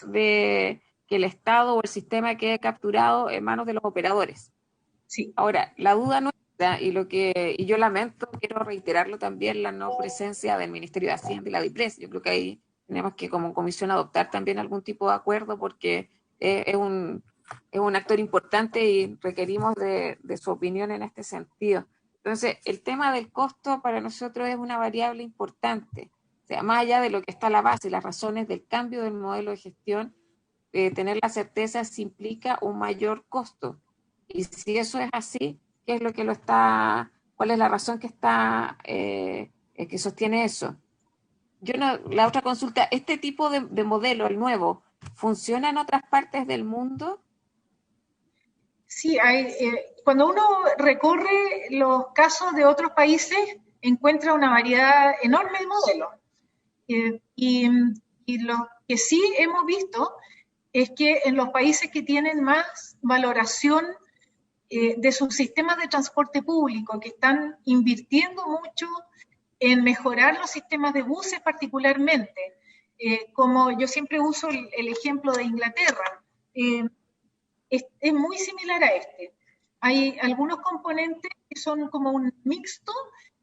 de que el Estado o el sistema quede capturado en manos de los operadores. Sí. Ahora, la duda nuestra, y yo lamento, quiero reiterarlo también, la no presencia del Ministerio de Hacienda y la DIPRES. Yo creo que ahí tenemos que como comisión adoptar también algún tipo de acuerdo, porque es un actor importante y requerimos de su opinión en este sentido. Entonces, el tema del costo para nosotros es una variable importante. O sea, más allá de lo que está a la base y las razones del cambio del modelo de gestión, tener la certeza si implica un mayor costo. Y si eso es así, ¿qué es lo que cuál es la razón que que sostiene eso? La otra consulta, ¿este tipo de modelo, el nuevo, funciona en otras partes del mundo? Sí, cuando uno recorre los casos de otros países, encuentra una variedad enorme de modelos. Y lo que sí hemos visto es que en los países que tienen más valoración de sus sistemas de transporte público, que están invirtiendo mucho en mejorar los sistemas de buses particularmente, como yo siempre uso el ejemplo de Inglaterra, es muy similar a este. Hay algunos componentes que son como un mixto,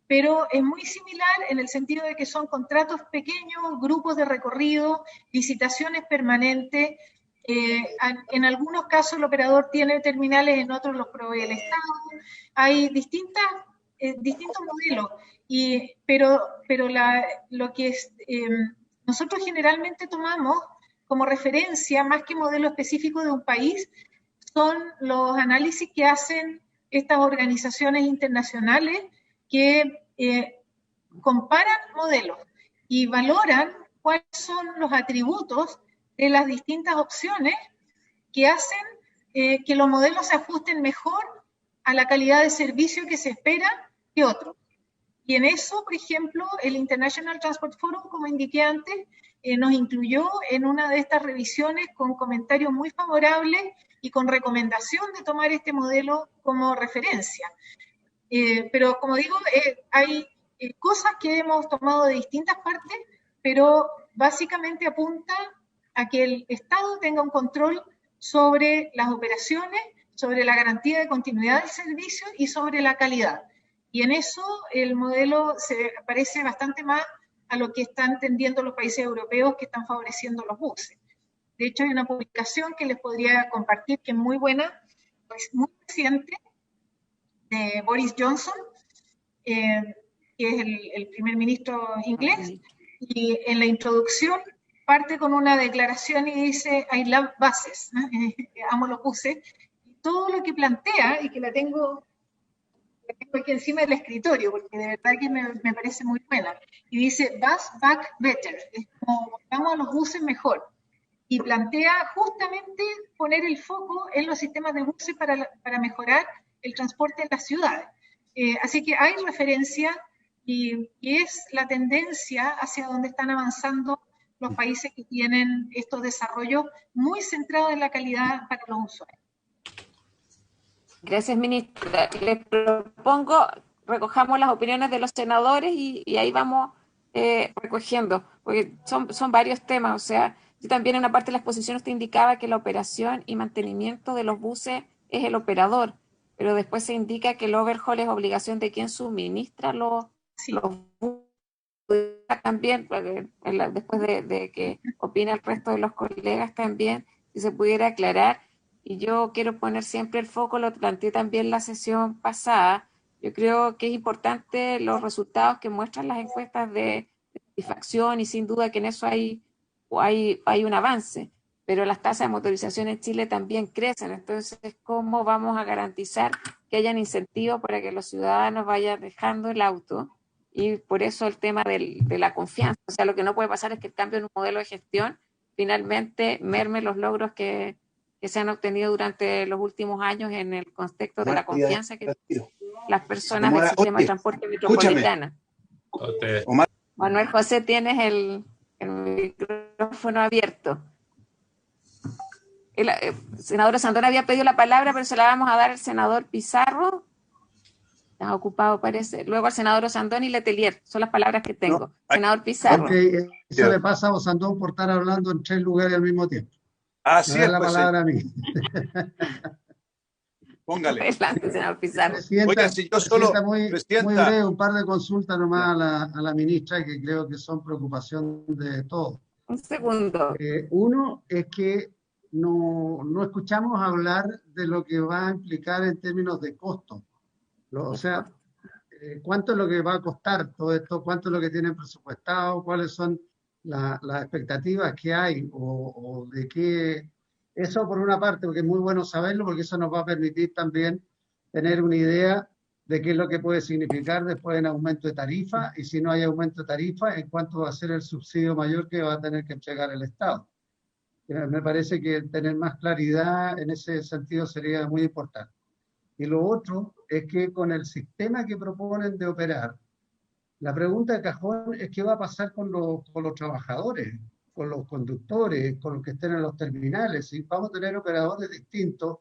pero es muy similar en el sentido de que son contratos pequeños, grupos de recorrido, licitaciones permanentes. En algunos casos el operador tiene terminales, en otros los provee el Estado. Hay distintos modelos, pero lo que nosotros generalmente tomamos como referencia, más que modelo específico de un país, son los análisis que hacen estas organizaciones internacionales que comparan modelos y valoran cuáles son los atributos de las distintas opciones que hacen que los modelos se ajusten mejor a la calidad de servicio que se espera que otros. Y en eso, por ejemplo, el International Transport Forum, como indiqué antes, nos incluyó en una de estas revisiones con comentarios muy favorables y con recomendación de tomar este modelo como referencia. Pero como digo, hay cosas que hemos tomado de distintas partes, pero básicamente apunta a que el Estado tenga un control sobre las operaciones, sobre la garantía de continuidad del servicio y sobre la calidad. Y en eso el modelo se parece bastante más a lo que están tendiendo los países europeos que están favoreciendo los buses. De hecho, hay una publicación que les podría compartir que es muy buena, es muy reciente, de Boris Johnson, que es el primer ministro inglés, y en la introducción parte con una declaración y dice, I love buses, ¿no? Amo los buses. Todo lo que plantea, y que la tengo aquí encima del escritorio, porque de verdad que me parece muy buena, y dice, bus back better, es como, vamos a los buses mejor, y plantea justamente poner el foco en los sistemas de buses para mejorar el transporte en las ciudades. Así que hay referencia y es la tendencia hacia donde están avanzando los países que tienen estos desarrollos muy centrados en la calidad para los usuarios. Gracias, ministra. Les propongo, recojamos las opiniones de los senadores y ahí vamos recogiendo, porque son varios temas. O sea, yo también en una parte de la exposición usted indicaba que la operación y mantenimiento de los buses es el operador, pero después se indica que el overhaul es obligación de quien suministra los buses. También, después de que opina el resto de los colegas también, si se pudiera aclarar. Y yo quiero poner siempre el foco, lo planteé también en la sesión pasada, yo creo que es importante los resultados que muestran las encuestas de satisfacción y sin duda que en eso hay un avance, pero las tasas de motorización en Chile también crecen, entonces ¿cómo vamos a garantizar que hayan incentivos para que los ciudadanos vayan dejando el auto? Y por eso el tema de la confianza, o sea, lo que no puede pasar es que el cambio en un modelo de gestión finalmente merme los logros que se han obtenido durante los últimos años en el contexto de la confianza que las personas del sistema de transporte metropolitano. Manuel José, tienes el micrófono abierto. El senador Sandón había pedido la palabra, pero se la vamos a dar al senador Pizarro. Está ocupado, parece. Luego al senador Osandón y Letelier. Son las palabras que tengo. No, senador Pizarro. Ok, eso le pasa a Osandón por estar hablando en 3 lugares al mismo tiempo. Así me da es, la pues, palabra a mí. Póngale. Adelante, senador Pizarro. Presidenta, oiga, si yo solo, muy breve, un par de consultas nomás a la ministra que creo que son preocupación de todos. Un segundo. Uno es que no escuchamos hablar de lo que va a implicar en términos de costo. O sea, ¿cuánto es lo que va a costar todo esto? ¿Cuánto es lo que tienen presupuestado? ¿Cuáles son las expectativas que hay? O de qué... Eso por una parte, porque es muy bueno saberlo, porque eso nos va a permitir también tener una idea de qué es lo que puede significar después en aumento de tarifa, y si no hay aumento de tarifa, en cuánto va a ser el subsidio mayor que va a tener que entregar el Estado. Me parece que tener más claridad en ese sentido sería muy importante. Y lo otro es que con el sistema que proponen de operar, la pregunta de cajón es qué va a pasar con los trabajadores, con los conductores, con los que estén en los terminales. ¿Sí? Vamos a tener operadores distintos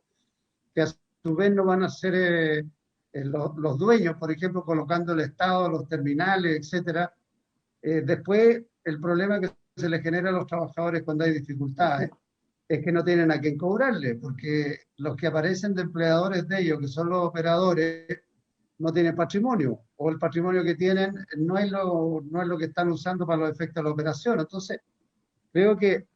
que a su vez no van a ser los dueños, por ejemplo, colocando el Estado, los terminales, etcétera. Después, el problema que se les genera a los trabajadores cuando hay dificultades es que no tienen a quién cobrarle, porque los que aparecen de empleadores de ellos, que son los operadores, no tienen patrimonio, o el patrimonio que tienen no es lo que están usando para los efectos de la operación. Entonces, creo que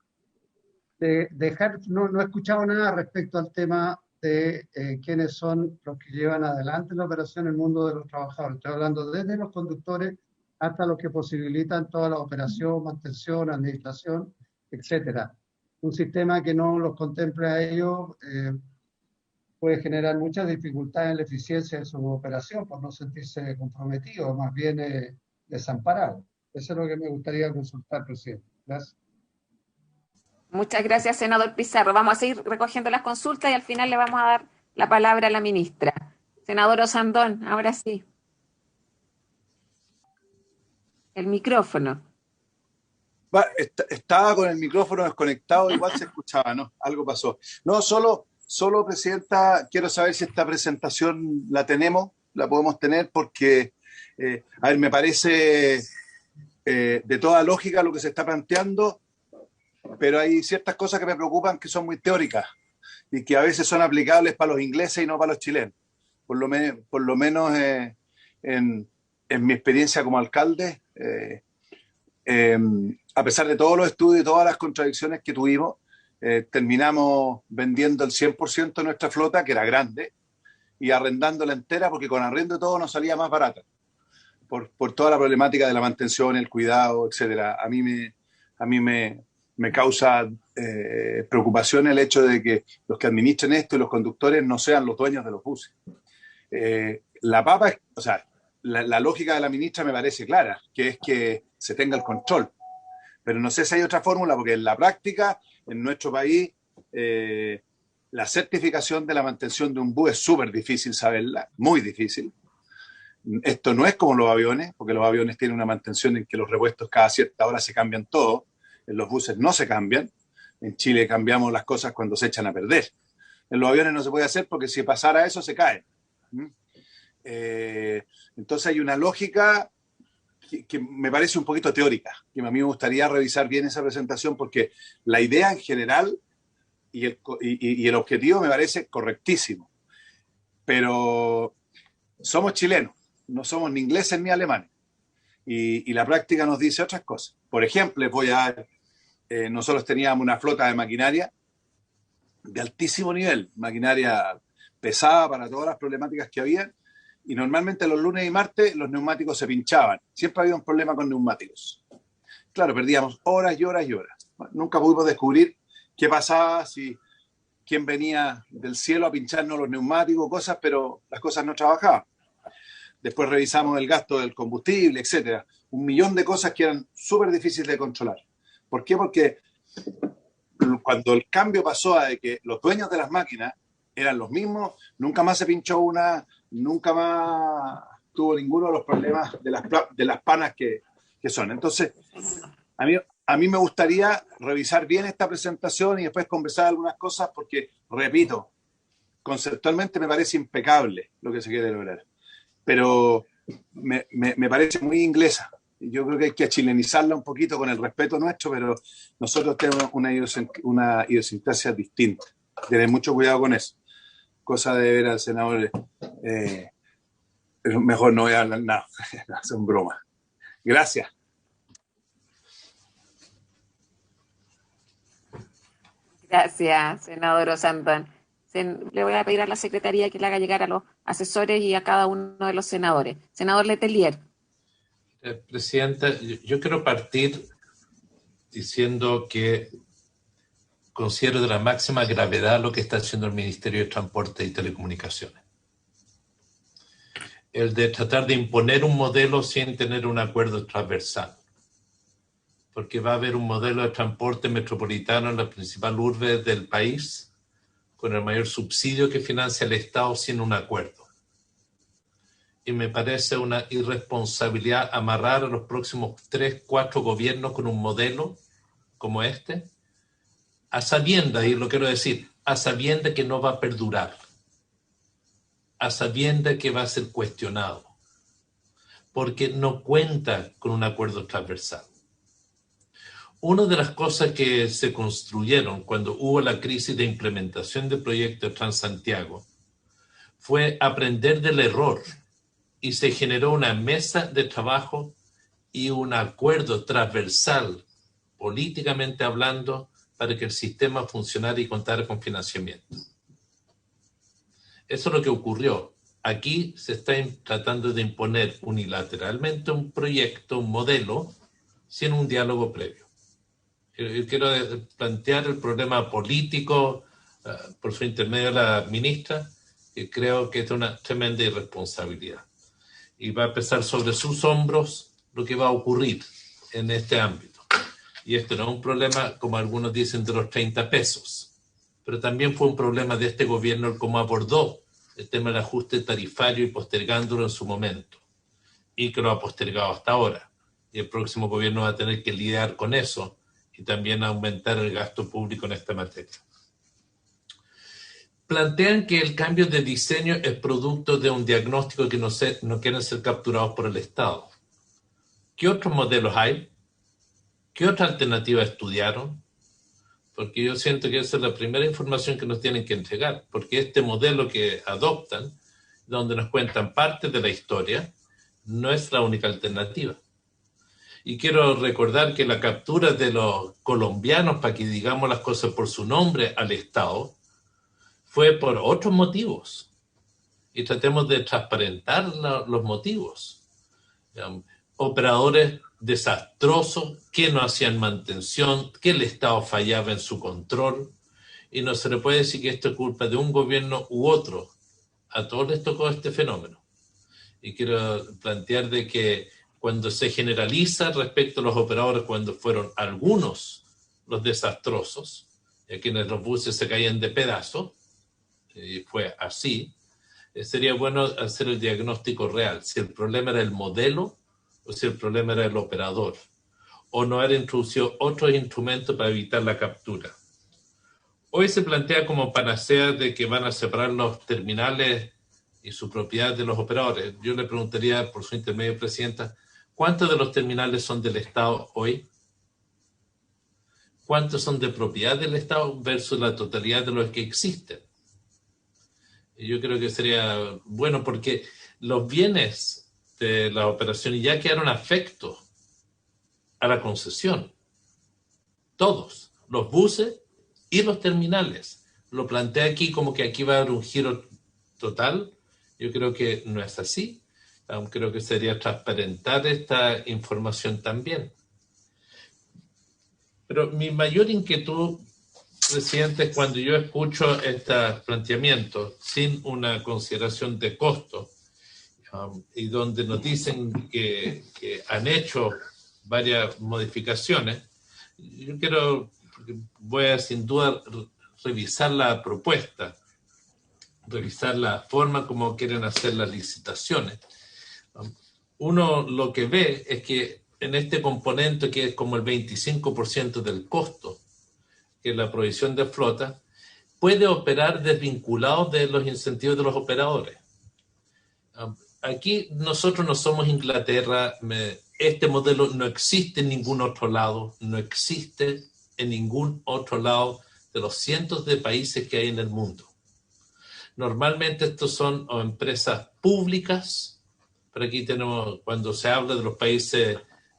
no he escuchado nada respecto al tema de quiénes son los que llevan adelante la operación en el mundo de los trabajadores. Estoy hablando desde los conductores hasta los que posibilitan toda la operación, mantención, administración, etcétera. un sistema que no los contemple a ellos puede generar muchas dificultades en la eficiencia de su operación por no sentirse comprometidos, más bien desamparados. Eso es lo que me gustaría consultar, presidente. Gracias. Muchas gracias, senador Pizarro. Vamos a seguir recogiendo las consultas y al final le vamos a dar la palabra a la ministra. Senador Osandón, ahora sí. El micrófono. Estaba con el micrófono desconectado, igual se escuchaba, ¿no? Algo pasó. No, solo, Presidenta, quiero saber si esta presentación la tenemos, la podemos tener, porque, a ver, me parece de toda lógica lo que se está planteando, pero hay ciertas cosas que me preocupan que son muy teóricas y que a veces son aplicables para los ingleses y no para los chilenos. Por lo menos en mi experiencia como alcalde, a pesar de todos los estudios y todas las contradicciones que tuvimos, terminamos vendiendo el 100% de nuestra flota, que era grande, y arrendándola entera, porque con arrendo y todo nos salía más barata, por toda la problemática de la mantención, el cuidado, etcétera. A mí me causa preocupación el hecho de que los que administren esto y los conductores no sean los dueños de los buses. La lógica de la ministra me parece clara, que es que se tenga el control. Pero no sé si hay otra fórmula, porque en la práctica, en nuestro país, la certificación de la mantención de un bus es súper difícil saberla, muy difícil. Esto no es como los aviones, porque los aviones tienen una mantención en que los repuestos cada cierta hora se cambian todos. En los buses no se cambian. En Chile cambiamos las cosas cuando se echan a perder. En los aviones no se puede hacer porque si pasara eso se cae. Entonces hay una lógica que me parece un poquito teórica, que a mí me gustaría revisar bien esa presentación, porque la idea en general y el objetivo me parece correctísimo. Pero somos chilenos, no somos ni ingleses ni alemanes. Y la práctica nos dice otras cosas. Por ejemplo, nosotros teníamos una flota de maquinaria de altísimo nivel, maquinaria pesada para todas las problemáticas que había, y normalmente los lunes y martes los neumáticos se pinchaban. Siempre había un problema con neumáticos. Claro, perdíamos horas y horas y horas. Bueno, nunca pudimos descubrir qué pasaba, quién venía del cielo a pincharnos los neumáticos, cosas, pero las cosas no trabajaban. Después revisamos el gasto del combustible, etcétera. 1.000.000 de cosas que eran súper difíciles de controlar. ¿Por qué? Porque cuando el cambio pasó a de que los dueños de las máquinas eran los mismos, nunca más se pinchó una, nunca más tuvo ninguno de los problemas de las panas que son. Entonces, a mí me gustaría revisar bien esta presentación y después conversar algunas cosas, porque, repito, conceptualmente me parece impecable lo que se quiere lograr. Pero me parece muy inglesa. Yo creo que hay que chilenizarla un poquito con el respeto nuestro, pero nosotros tenemos una idiosincrasia distinta. Tener mucho cuidado con eso. Cosa de ver al senador, mejor no voy a hablar nada, son bromas. Gracias. Gracias, senador Osandón. Le voy a pedir a la Secretaría que le haga llegar a los asesores y a cada uno de los senadores. Senador Letelier. Presidenta, yo quiero partir diciendo que considero de la máxima gravedad lo que está haciendo el Ministerio de Transporte y Telecomunicaciones. El de tratar de imponer un modelo sin tener un acuerdo transversal. Porque va a haber un modelo de transporte metropolitano en la principal urbe del país, con el mayor subsidio que financia el Estado sin un acuerdo. Y me parece una irresponsabilidad amarrar a los próximos 3, 4 gobiernos con un modelo como este, a sabiendas, y lo quiero decir, a sabiendas que no va a perdurar, a sabiendas que va a ser cuestionado, porque no cuenta con un acuerdo transversal. Una de las cosas que se construyeron cuando hubo la crisis de implementación del proyecto Transantiago fue aprender del error, y se generó una mesa de trabajo y un acuerdo transversal, políticamente hablando, para que el sistema funcionara y contara con financiamiento. Eso es lo que ocurrió. Aquí se está tratando de imponer unilateralmente un proyecto, un modelo, sin un diálogo previo. Yo quiero plantear el problema político por su intermedio de la ministra, que creo que es una tremenda irresponsabilidad. Y va a pesar sobre sus hombros lo que va a ocurrir en este ámbito. Y esto no es un problema, como algunos dicen, de los 30 pesos, pero también fue un problema de este gobierno el cómo abordó el tema del ajuste tarifario y postergándolo en su momento, y que lo ha postergado hasta ahora. Y el próximo gobierno va a tener que lidiar con eso y también aumentar el gasto público en esta materia. Plantean que el cambio de diseño es producto de un diagnóstico que no quieren ser capturados por el Estado. ¿Qué otros modelos hay? ¿Qué otra alternativa estudiaron? Porque yo siento que esa es la primera información que nos tienen que entregar, porque este modelo que adoptan, donde nos cuentan parte de la historia, no es la única alternativa. Y quiero recordar que la captura de los colombianos, para que digamos las cosas por su nombre al Estado, fue por otros motivos. Y tratemos de transparentar los motivos. Operadores desastrosos que no hacían mantención, que el Estado fallaba en su control, y no se le puede decir que esto es culpa de un gobierno u otro. A todos les tocó este fenómeno. Y quiero plantear de que cuando se generaliza respecto a los operadores, cuando fueron algunos los desastrosos, y a quienes los buses se caían de pedazos, y fue así, sería bueno hacer el diagnóstico real, si el problema era el modelo o si el problema era el operador, o no haber introducido otros instrumentos para evitar la captura. Hoy se plantea como panacea de que van a separar los terminales y su propiedad de los operadores. Yo le preguntaría, por su intermedio, Presidenta, ¿cuántos de los terminales son del Estado hoy? ¿Cuántos son de propiedad del Estado versus la totalidad de los que existen? Y yo creo que sería bueno porque los bienes de las operaciones ya quedaron afectos a la concesión. Todos, los buses y los terminales. Lo plantea aquí como que aquí va a haber un giro total. Yo creo que no es así. Creo que sería transparentar esta información también. Pero mi mayor inquietud, Presidente, es cuando yo escucho estos planteamientos sin una consideración de costo, y donde nos dicen que han hecho varias modificaciones. Yo voy a sin duda revisar la propuesta, revisar la forma como quieren hacer las licitaciones. Uno lo que ve es que en este componente que es como el 25% del costo, que es la provisión de flota, puede operar desvinculado de los incentivos de los operadores. Aquí nosotros no somos Inglaterra, este modelo no existe en ningún otro lado, no existe en ningún otro lado de los cientos de países que hay en el mundo. Normalmente estos son empresas públicas, pero aquí tenemos, cuando se habla de los países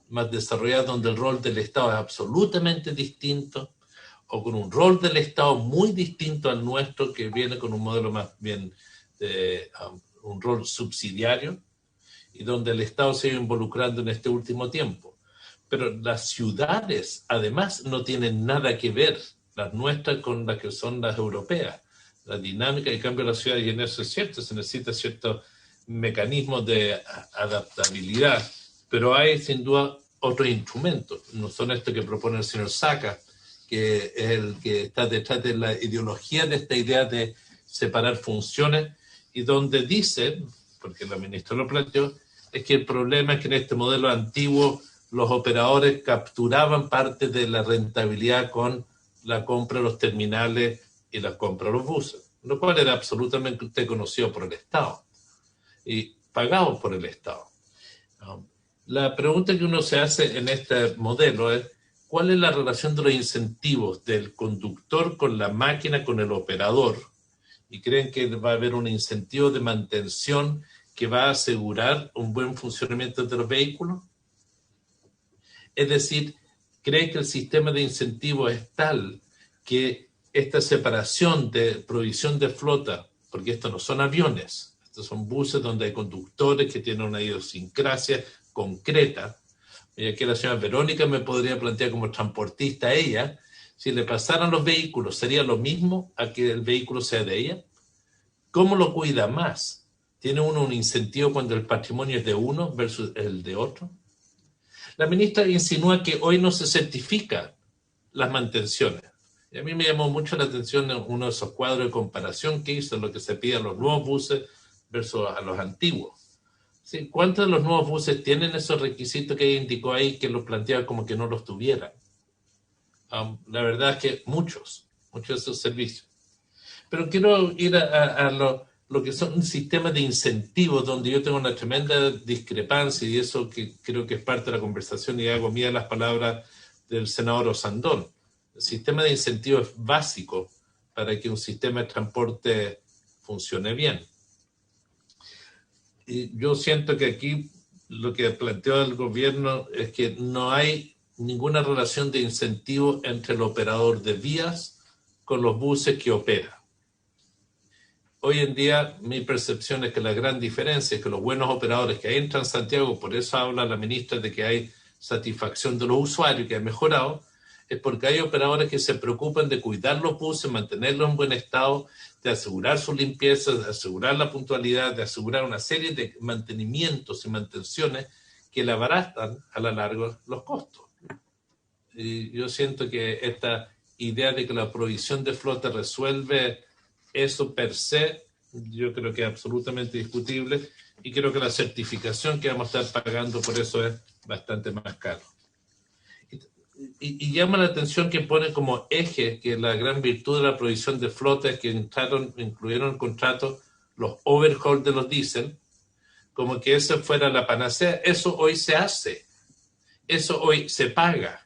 más desarrollados, donde el rol del Estado es absolutamente distinto, o con un rol del Estado muy distinto al nuestro, que viene con un modelo más bien de un rol subsidiario, y donde el Estado se ha ido involucrando en este último tiempo. Pero las ciudades, además, no tienen nada que ver, las nuestras con las que son las europeas. La dinámica y cambio de las ciudades, y en eso es cierto, se necesita ciertos mecanismos de adaptabilidad, pero hay sin duda otros instrumentos. No son estos que propone el señor Saca, que es el que está detrás de la ideología de esta idea de separar funciones, y donde dice, porque la ministra lo planteó, es que el problema es que en este modelo antiguo los operadores capturaban parte de la rentabilidad con la compra de los terminales y la compra de los buses, lo cual era absolutamente conocido por el Estado y pagado por el Estado. La pregunta que uno se hace en este modelo es, ¿cuál es la relación de los incentivos del conductor con la máquina, con el operador? ¿Y creen que va a haber un incentivo de mantención que va a asegurar un buen funcionamiento de los vehículos? Es decir, ¿creen que el sistema de incentivos es tal que esta separación de provisión de flota, porque estos no son aviones, estos son buses donde hay conductores que tienen una idiosincrasia concreta, Y aquí la señora Verónica me podría plantear como transportista a ella, si le pasaran los vehículos, ¿sería lo mismo a que el vehículo sea de ella? ¿Cómo lo cuida más? ¿Tiene uno un incentivo cuando el patrimonio es de uno versus el de otro? La ministra insinúa que hoy no se certifican las mantenciones. Y a mí me llamó mucho la atención uno de esos cuadros de comparación que hizo, lo que se pide a los nuevos buses versus a los antiguos. ¿Sí? ¿Cuántos de los nuevos buses tienen esos requisitos que ella indicó ahí que los planteaba como que no los tuvieran? La verdad es que muchos de esos servicios. Pero quiero ir a lo que son sistemas de incentivos donde yo tengo una tremenda discrepancia y eso que creo que es parte de la conversación y hago mía las palabras del senador Osandón. El sistema de incentivos es básico para que un sistema de transporte funcione bien. Y yo siento que aquí lo que planteó el gobierno es que no hay ninguna relación de incentivo entre el operador de vías con los buses que opera. Hoy en día mi percepción es que la gran diferencia es que los buenos operadores que entran en Santiago, por eso habla la ministra de que hay satisfacción de los usuarios, que ha mejorado, es porque hay operadores que se preocupan de cuidar los buses, mantenerlos en buen estado, de asegurar su limpieza, de asegurar la puntualidad, de asegurar una serie de mantenimientos y mantenciones que le abaratan a la larga los costos. Y yo siento que esta idea de que la provisión de flota resuelve eso per se, yo creo que es absolutamente discutible y creo que la certificación que vamos a estar pagando por eso es bastante más caro. Y llama la atención que pone como eje que la gran virtud de la provisión de flota es que incluyeron en el contrato los overhaul de los diésel, como que eso fuera la panacea. Eso hoy se hace, eso hoy se paga,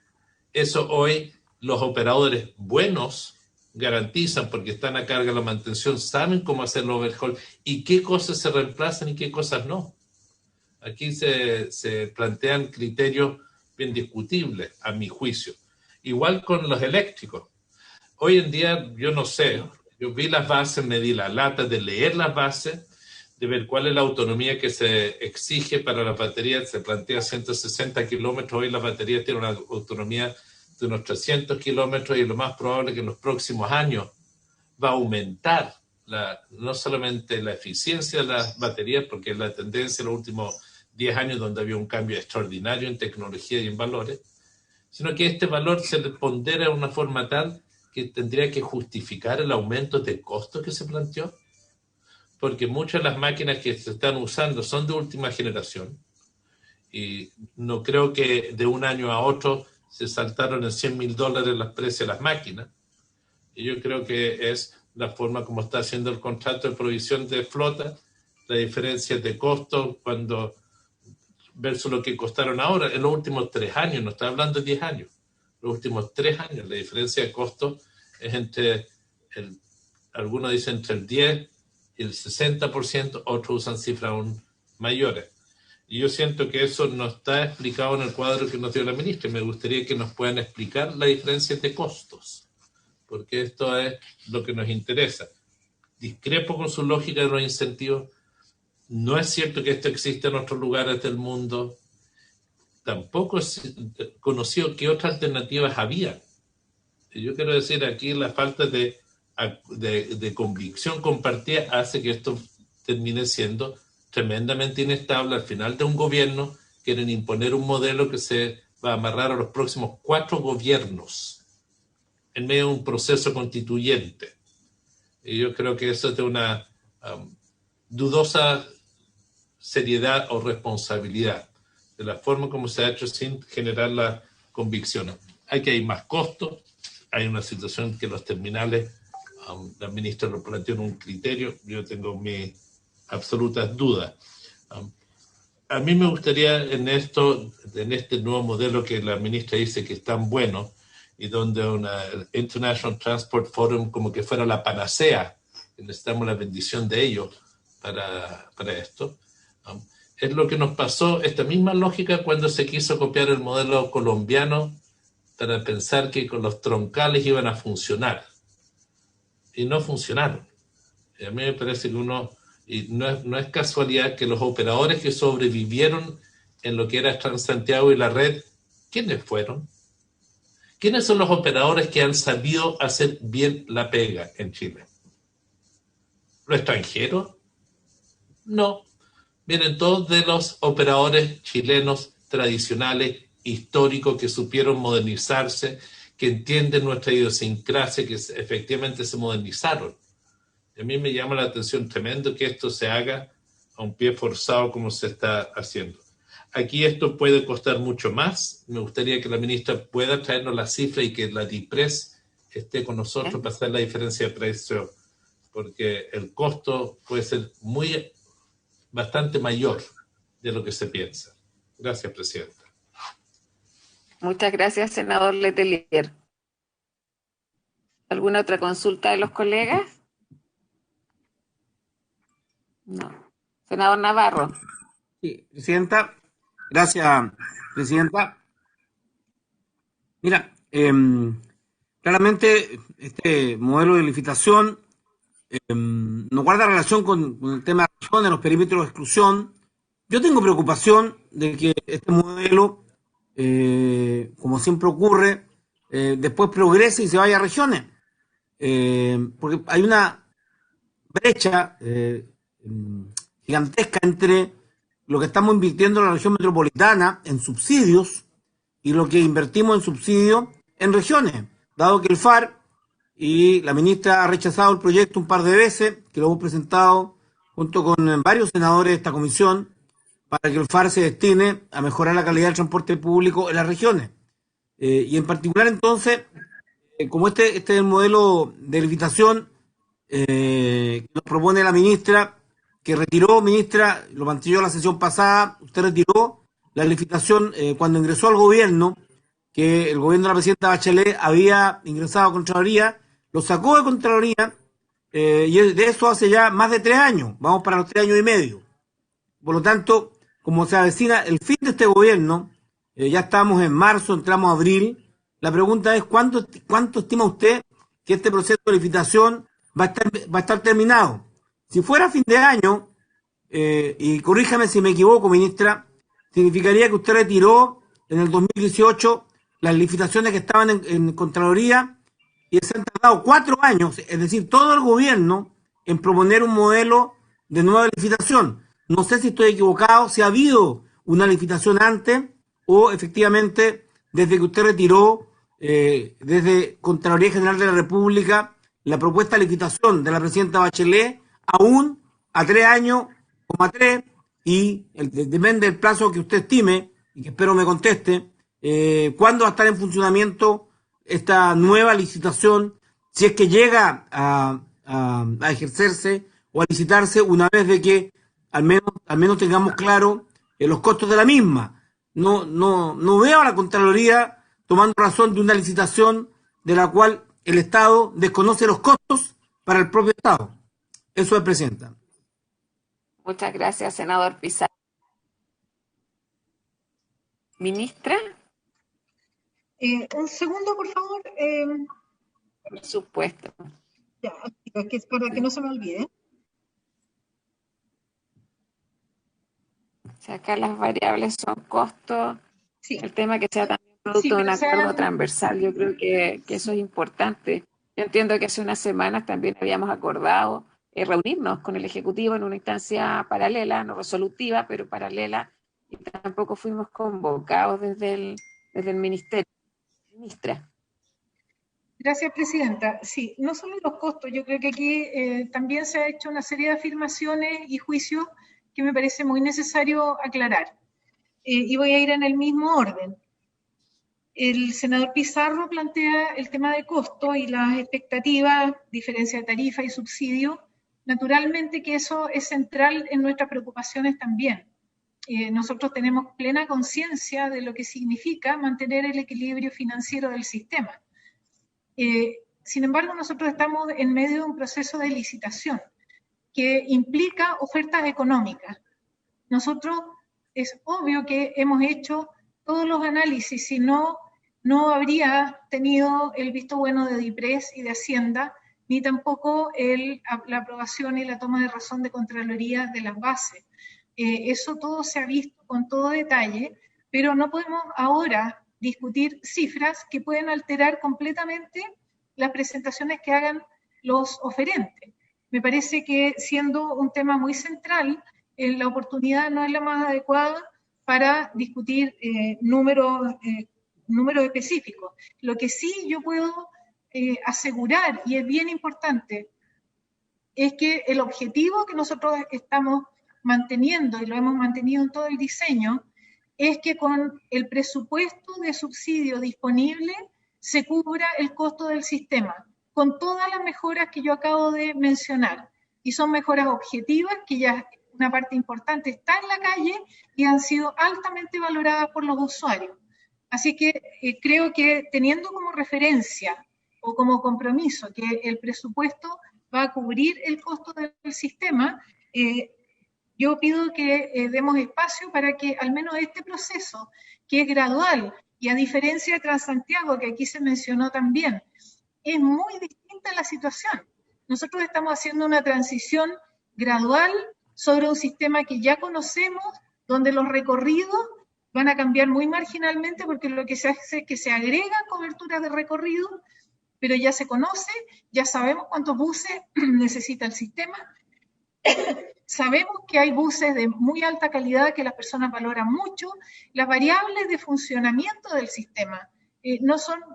eso hoy los operadores buenos garantizan porque están a cargo de la mantención, saben cómo hacer el overhaul y qué cosas se reemplazan y qué cosas no. Aquí se plantean criterios bien discutibles, a mi juicio. Igual con los eléctricos. Hoy en día, yo no sé, yo vi las bases, me di la lata de leer las bases, de ver cuál es la autonomía que se exige para la batería. Se plantea 160 kilómetros, hoy la batería tiene una autonomía de unos 300 kilómetros y lo más probable es que en los próximos años va a aumentar no solamente la eficiencia de las baterías, porque es la tendencia en los últimos 10 años donde había un cambio extraordinario en tecnología y en valores, sino que este valor se le pondera de una forma tal que tendría que justificar el aumento de costos que se planteó, porque muchas de las máquinas que se están usando son de última generación y no creo que de un año a otro se saltaron en $100,000 los precios de las máquinas. Y yo creo que es la forma como está haciendo el contrato de provisión de flota, la diferencia de costos cuando versus lo que costaron ahora en los últimos 3 años, no está hablando de 10 años, los últimos 3 años, la diferencia de costos es algunos dicen entre el 10 y el 60%, otros usan cifras aún mayores. Y yo siento que eso no está explicado en el cuadro que nos dio la ministra. Me gustaría que nos puedan explicar la diferencia de costos, porque esto es lo que nos interesa. Discrepo con su lógica de los incentivos. No es cierto que esto existe en otros lugares del mundo. Tampoco es conocido qué otras alternativas había. Y yo quiero decir aquí la falta de convicción compartida hace que esto termine siendo tremendamente inestable. Al final de un gobierno quieren imponer un modelo que se va a amarrar a los próximos 4 gobiernos en medio de un proceso constituyente. Y yo creo que eso es de una dudosa seriedad o responsabilidad de la forma como se ha hecho sin generar la convicción. Hay que hay más costos, hay una situación que los terminales, la ministra lo planteó en un criterio, yo tengo mis absolutas dudas. A mí me gustaría en este nuevo modelo que la ministra dice que es tan bueno y donde el International Transport Forum como que fuera la panacea, necesitamos la bendición de ellos para esto. Es lo que nos pasó, esta misma lógica cuando se quiso copiar el modelo colombiano para pensar que con los troncales iban a funcionar. Y no funcionaron. Y a mí me parece que y no es casualidad que los operadores que sobrevivieron en lo que era Transantiago y la red, ¿quiénes fueron? ¿Quiénes son los operadores que han sabido hacer bien la pega en Chile? ¿Los extranjeros? No. Vienen todos de los operadores chilenos tradicionales, históricos, que supieron modernizarse, que entienden nuestra idiosincrasia, que efectivamente se modernizaron. A mí me llama la atención tremendo que esto se haga a un pie forzado como se está haciendo. Aquí esto puede costar mucho más. Me gustaría que la ministra pueda traernos la cifra y que la DIPRES esté con nosotros para hacer la diferencia de precio, porque el costo puede ser bastante mayor de lo que se piensa. Gracias, Presidenta. Muchas gracias, senador Letelier. ¿Alguna otra consulta de los colegas? No. Senador Navarro. Sí, Presidenta. Gracias, Presidenta. Mira, claramente este modelo de licitación no guarda relación con el tema de regiones, de los perímetros de exclusión. Yo tengo preocupación de que este modelo, como siempre ocurre, después progrese y se vaya a regiones. Porque hay una brecha gigantesca entre lo que estamos invirtiendo en la región metropolitana en subsidios y lo que invertimos en subsidios en regiones, dado que el FAR y la ministra ha rechazado el proyecto un par de veces, que lo hemos presentado junto con varios senadores de esta comisión, para que el FAR se destine a mejorar la calidad del transporte público en las regiones. Y en particular, entonces, como este es el modelo de licitación que nos propone la ministra, que retiró, ministra, lo mantenió la sesión pasada, usted retiró la licitación cuando ingresó al gobierno, que el gobierno de la presidenta Bachelet había ingresado a Contraloría, lo sacó de Contraloría, y de eso hace ya más de 3 años, vamos para los 3 años y medio. Por lo tanto, como se avecina el fin de este gobierno, ya estamos en marzo, entramos a abril, la pregunta es, ¿cuánto estima usted que este proceso de licitación va a estar terminado? Si fuera fin de año, y corríjame si me equivoco, ministra, significaría que usted retiró en el 2018 las licitaciones que estaban en Contraloría y se han tardado 4 años, es decir, todo el gobierno, en proponer un modelo de nueva licitación. No sé si estoy equivocado, si ha habido una licitación antes o efectivamente desde que usted retiró desde Contraloría General de la República la propuesta de licitación de la presidenta Bachelet aún a 3 años, 3, y depende del plazo que usted estime, y que espero me conteste, cuándo va a estar en funcionamiento esta nueva licitación, si es que llega a ejercerse o a licitarse una vez de que al menos tengamos claro los costos de la misma. No veo a la Contraloría tomando razón de una licitación de la cual el Estado desconoce los costos para el propio Estado. Eso es, Presidenta. Muchas gracias, senador Pizarro. Ministra. Un segundo, por favor. Por supuesto. Ya, para que no se me olvide. O sea, acá las variables son costos, Sí. el tema que sea también producto de un acuerdo transversal, yo creo que eso es importante. Yo entiendo que hace unas semanas también habíamos acordado reunirnos con el Ejecutivo en una instancia paralela, no resolutiva, pero paralela, y tampoco fuimos convocados desde el Ministerio. Ministra. Gracias, Presidenta. Sí, no solo los costos, yo creo que aquí también se ha hecho una serie de afirmaciones y juicios que me parece muy necesario aclarar. Y voy a ir en el mismo orden. El senador Pizarro plantea el tema de costo y las expectativas, diferencia de tarifa y subsidio. Naturalmente que eso es central en nuestras preocupaciones también. Nosotros tenemos plena conciencia de lo que significa mantener el equilibrio financiero del sistema. Sin embargo, nosotros estamos en medio de un proceso de licitación que implica ofertas económicas. Nosotros es obvio que hemos hecho todos los análisis, si no habría tenido el visto bueno de DIPRES y de Hacienda, ni tampoco la aprobación y la toma de razón de Contraloría de las bases. Eso todo se ha visto con todo detalle, pero no podemos ahora discutir cifras que pueden alterar completamente las presentaciones que hagan los oferentes. Me parece que siendo un tema muy central, la oportunidad no es la más adecuada para discutir números específicos. Lo que sí yo puedo asegurar, y es bien importante, es que el objetivo que nosotros estamos manteniendo, y lo hemos mantenido en todo el diseño, es que con el presupuesto de subsidio disponible se cubra el costo del sistema, con todas las mejoras que yo acabo de mencionar. Y son mejoras objetivas, que ya una parte importante está en la calle y han sido altamente valoradas por los usuarios. Así que creo que teniendo como referencia o como compromiso que el presupuesto va a cubrir el costo del sistema, yo pido que demos espacio para que al menos este proceso, que es gradual, y a diferencia de Transantiago, que aquí se mencionó también, es muy distinta la situación. Nosotros estamos haciendo una transición gradual sobre un sistema que ya conocemos, donde los recorridos van a cambiar muy marginalmente, porque lo que se hace es que se agregan coberturas de recorrido, pero ya se conoce, ya sabemos cuántos buses necesita el sistema, sabemos que hay buses de muy alta calidad que las personas valoran mucho, las variables de funcionamiento del sistema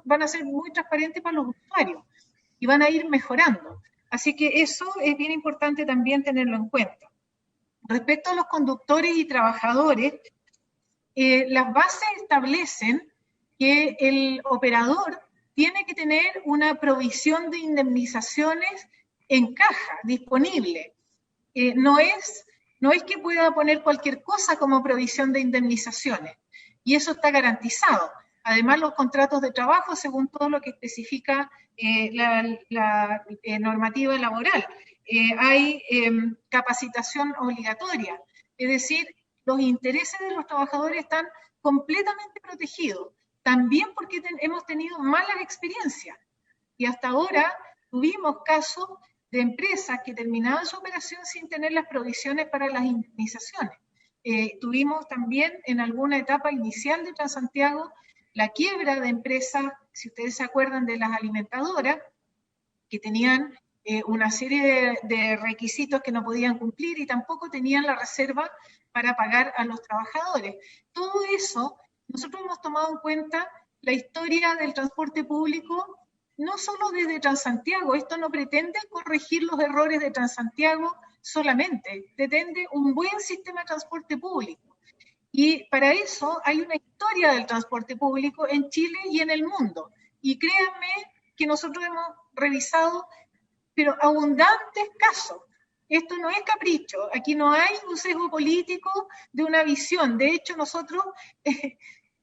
van a ser muy transparentes para los usuarios y van a ir mejorando. Así que eso es bien importante también tenerlo en cuenta. Respecto a los conductores y trabajadores, las bases establecen que el operador tiene que tener una provisión de indemnizaciones en caja, disponible. No es que pueda poner cualquier cosa como provisión de indemnizaciones, y eso está garantizado. Además, los contratos de trabajo, según todo lo que especifica la normativa laboral, hay capacitación obligatoria, es decir, los intereses de los trabajadores están completamente protegidos, también porque hemos tenido malas experiencias, y hasta ahora tuvimos casos de empresas que terminaban su operación sin tener las provisiones para las indemnizaciones. Tuvimos también en alguna etapa inicial de Transantiago la quiebra de empresas, si ustedes se acuerdan, de las alimentadoras, que tenían una serie de requisitos que no podían cumplir y tampoco tenían la reserva para pagar a los trabajadores. Todo eso, nosotros hemos tomado en cuenta la historia del transporte público, no solo desde Transantiago. Esto no pretende corregir los errores de Transantiago solamente, pretende un buen sistema de transporte público. Y para eso hay una historia del transporte público en Chile y en el mundo. Y créanme que nosotros hemos revisado, pero abundantes casos. Esto no es capricho, aquí no hay un sesgo político de una visión. De hecho, nosotros,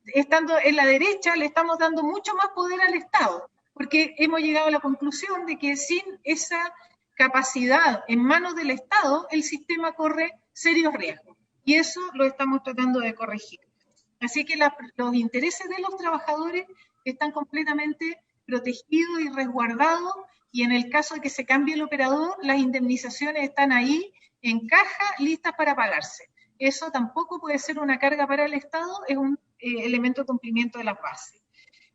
estando en la derecha, le estamos dando mucho más poder al Estado, porque hemos llegado a la conclusión de que sin esa capacidad en manos del Estado, el sistema corre serios riesgos. Y eso lo estamos tratando de corregir. Así que los intereses de los trabajadores están completamente protegidos y resguardados, y en el caso de que se cambie el operador, las indemnizaciones están ahí en caja, listas para pagarse. Eso tampoco puede ser una carga para el Estado, es un elemento de cumplimiento de las bases.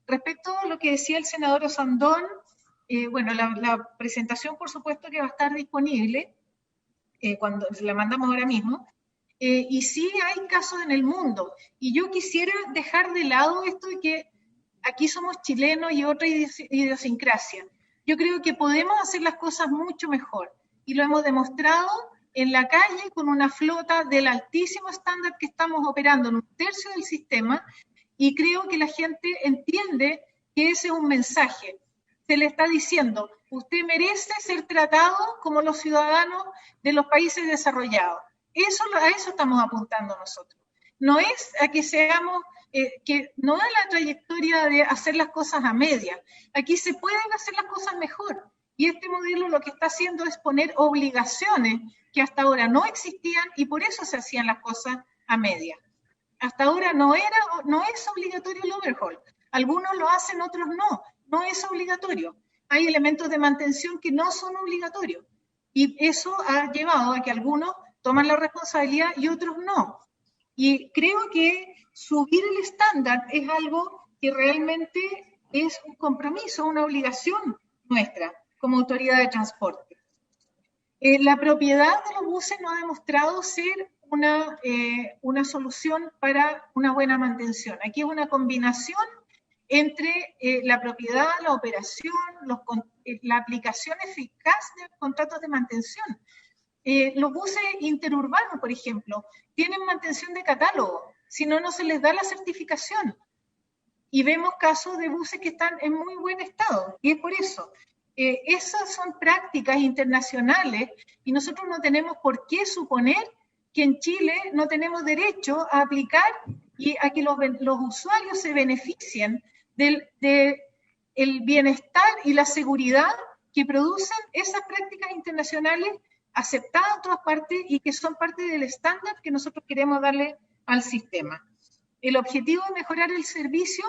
Respecto a lo que decía el senador Osandón, bueno, la presentación por supuesto que va a estar disponible, cuando la mandamos ahora mismo, y sí hay casos en el mundo, y yo quisiera dejar de lado esto de que aquí somos chilenos y otra idiosincrasia. Yo creo que podemos hacer las cosas mucho mejor, y lo hemos demostrado en la calle con una flota del altísimo estándar que estamos operando en 1/3 del sistema, y creo que la gente entiende que ese es un mensaje. Se le está diciendo, usted merece ser tratado como los ciudadanos de los países desarrollados. A eso estamos apuntando nosotros. No es a que seamos, no es la trayectoria de hacer las cosas a medias. Aquí se pueden hacer las cosas mejor. Y este modelo lo que está haciendo es poner obligaciones que hasta ahora no existían, y por eso se hacían las cosas a medias. Hasta ahora no es obligatorio el overhaul. Algunos lo hacen, otros no es obligatorio. Hay elementos de mantención que no son obligatorios. Y eso ha llevado a que algunos toman la responsabilidad y otros no. Y creo que subir el estándar es algo que realmente es un compromiso, una obligación nuestra como autoridad de transporte. La propiedad de los buses no ha demostrado ser una solución para una buena mantención. Aquí es una combinación entre la propiedad, la operación, la aplicación eficaz de los contratos de mantención. Los buses interurbanos, por ejemplo, tienen mantención de catálogo, si no, no se les da la certificación. Y vemos casos de buses que están en muy buen estado, y es por eso. Esas son prácticas internacionales y nosotros no tenemos por qué suponer que en Chile no tenemos derecho a aplicar y a que los usuarios se beneficien del bienestar y la seguridad que producen esas prácticas internacionales aceptadas en todas partes y que son parte del estándar que nosotros queremos darle al sistema. El objetivo de mejorar el servicio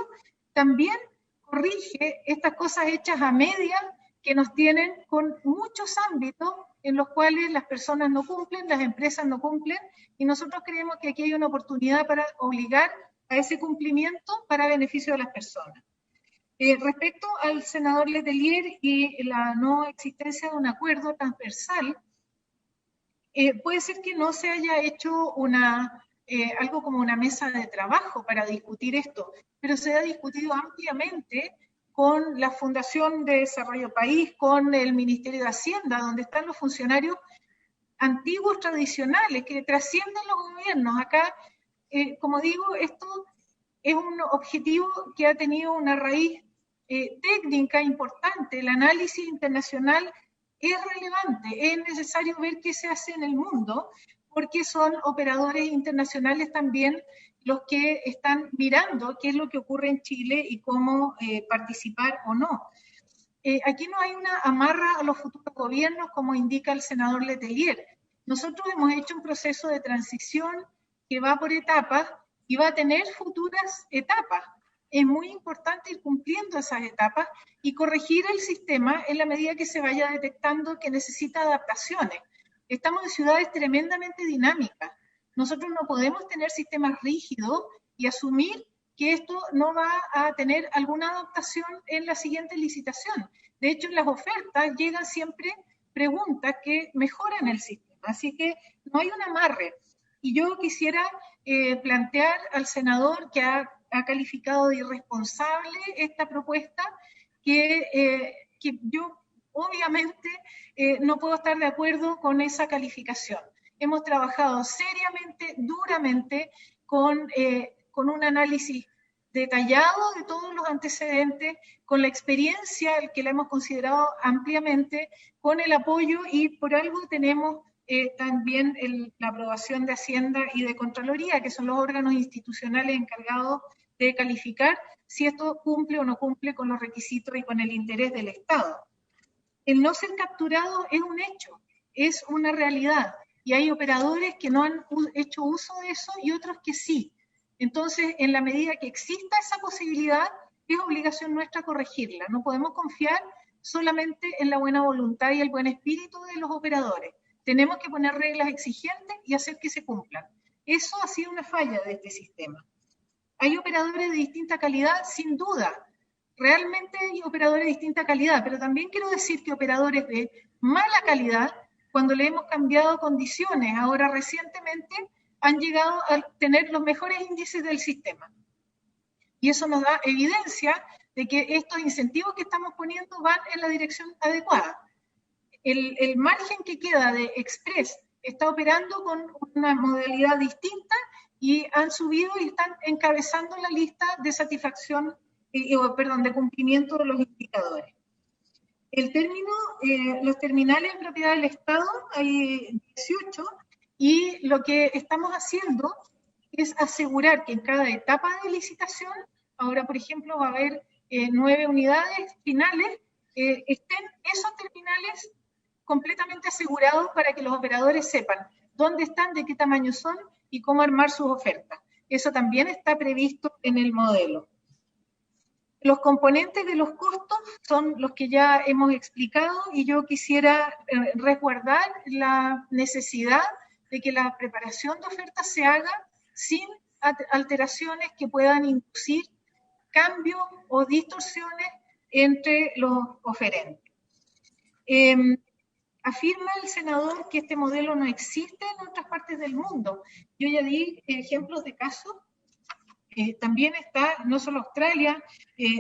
también corrige estas cosas hechas a media que nos tienen con muchos ámbitos en los cuales las personas no cumplen, las empresas no cumplen, y nosotros creemos que aquí hay una oportunidad para obligar a ese cumplimiento para beneficio de las personas. Respecto al senador Letelier y la no existencia de un acuerdo transversal, puede ser que no se haya hecho algo como una mesa de trabajo para discutir esto, pero se ha discutido ampliamente con la Fundación de Desarrollo País, con el Ministerio de Hacienda, donde están los funcionarios antiguos tradicionales que trascienden los gobiernos. Acá, como digo, esto es un objetivo que ha tenido una raíz técnica importante. El análisis internacional es relevante, es necesario ver qué se hace en el mundo, porque son operadores internacionales también los que están mirando qué es lo que ocurre en Chile y cómo participar o no. Aquí no hay una amarra a los futuros gobiernos, como indica el senador Letelier. Nosotros hemos hecho un proceso de transición que va por etapas y va a tener futuras etapas. Es muy importante ir cumpliendo esas etapas y corregir el sistema en la medida que se vaya detectando que necesita adaptaciones. Estamos en ciudades tremendamente dinámicas. Nosotros no podemos tener sistemas rígidos y asumir que esto no va a tener alguna adaptación en la siguiente licitación. De hecho, en las ofertas llegan siempre preguntas que mejoran el sistema. Así que no hay un amarre. Y yo quisiera plantear al senador que ha calificado de irresponsable esta propuesta, que yo obviamente no puedo estar de acuerdo con esa calificación. Hemos trabajado seriamente, duramente, con un análisis detallado de todos los antecedentes, con la experiencia que la hemos considerado ampliamente, con el apoyo y por algo tenemos también la aprobación de Hacienda y de Contraloría, que son los órganos institucionales encargados de calificar si esto cumple o no cumple con los requisitos y con el interés del Estado. El no ser capturado es un hecho, es una realidad, y hay operadores que no han hecho uso de eso y otros que sí. Entonces, en la medida que exista esa posibilidad, es obligación nuestra corregirla. No podemos confiar solamente en la buena voluntad y el buen espíritu de los operadores. Tenemos que poner reglas exigentes y hacer que se cumplan. Eso ha sido una falla de este sistema. ¿Hay operadores de distinta calidad? Sin duda. Realmente hay operadores de distinta calidad, pero también quiero decir que operadores de mala calidad, cuando le hemos cambiado condiciones, ahora recientemente, han llegado a tener los mejores índices del sistema. Y eso nos da evidencia de que estos incentivos que estamos poniendo van en la dirección adecuada. El margen que queda de Express está operando con una modalidad distinta y han subido y están encabezando la lista de satisfacción, de cumplimiento de los indicadores. El término, los terminales en propiedad del Estado, hay 18, y lo que estamos haciendo es asegurar que en cada etapa de licitación, ahora por ejemplo va a haber 9 unidades finales, estén esos terminales completamente asegurados para que los operadores sepan dónde están, de qué tamaño son y cómo armar sus ofertas. Eso también está previsto en el modelo. Los componentes de los costos son los que ya hemos explicado y yo quisiera resguardar la necesidad de que la preparación de ofertas se haga sin alteraciones que puedan inducir cambios o distorsiones entre los oferentes. Afirma el senador que este modelo no existe en otras partes del mundo. Yo ya di ejemplos de casos. También está no solo Australia,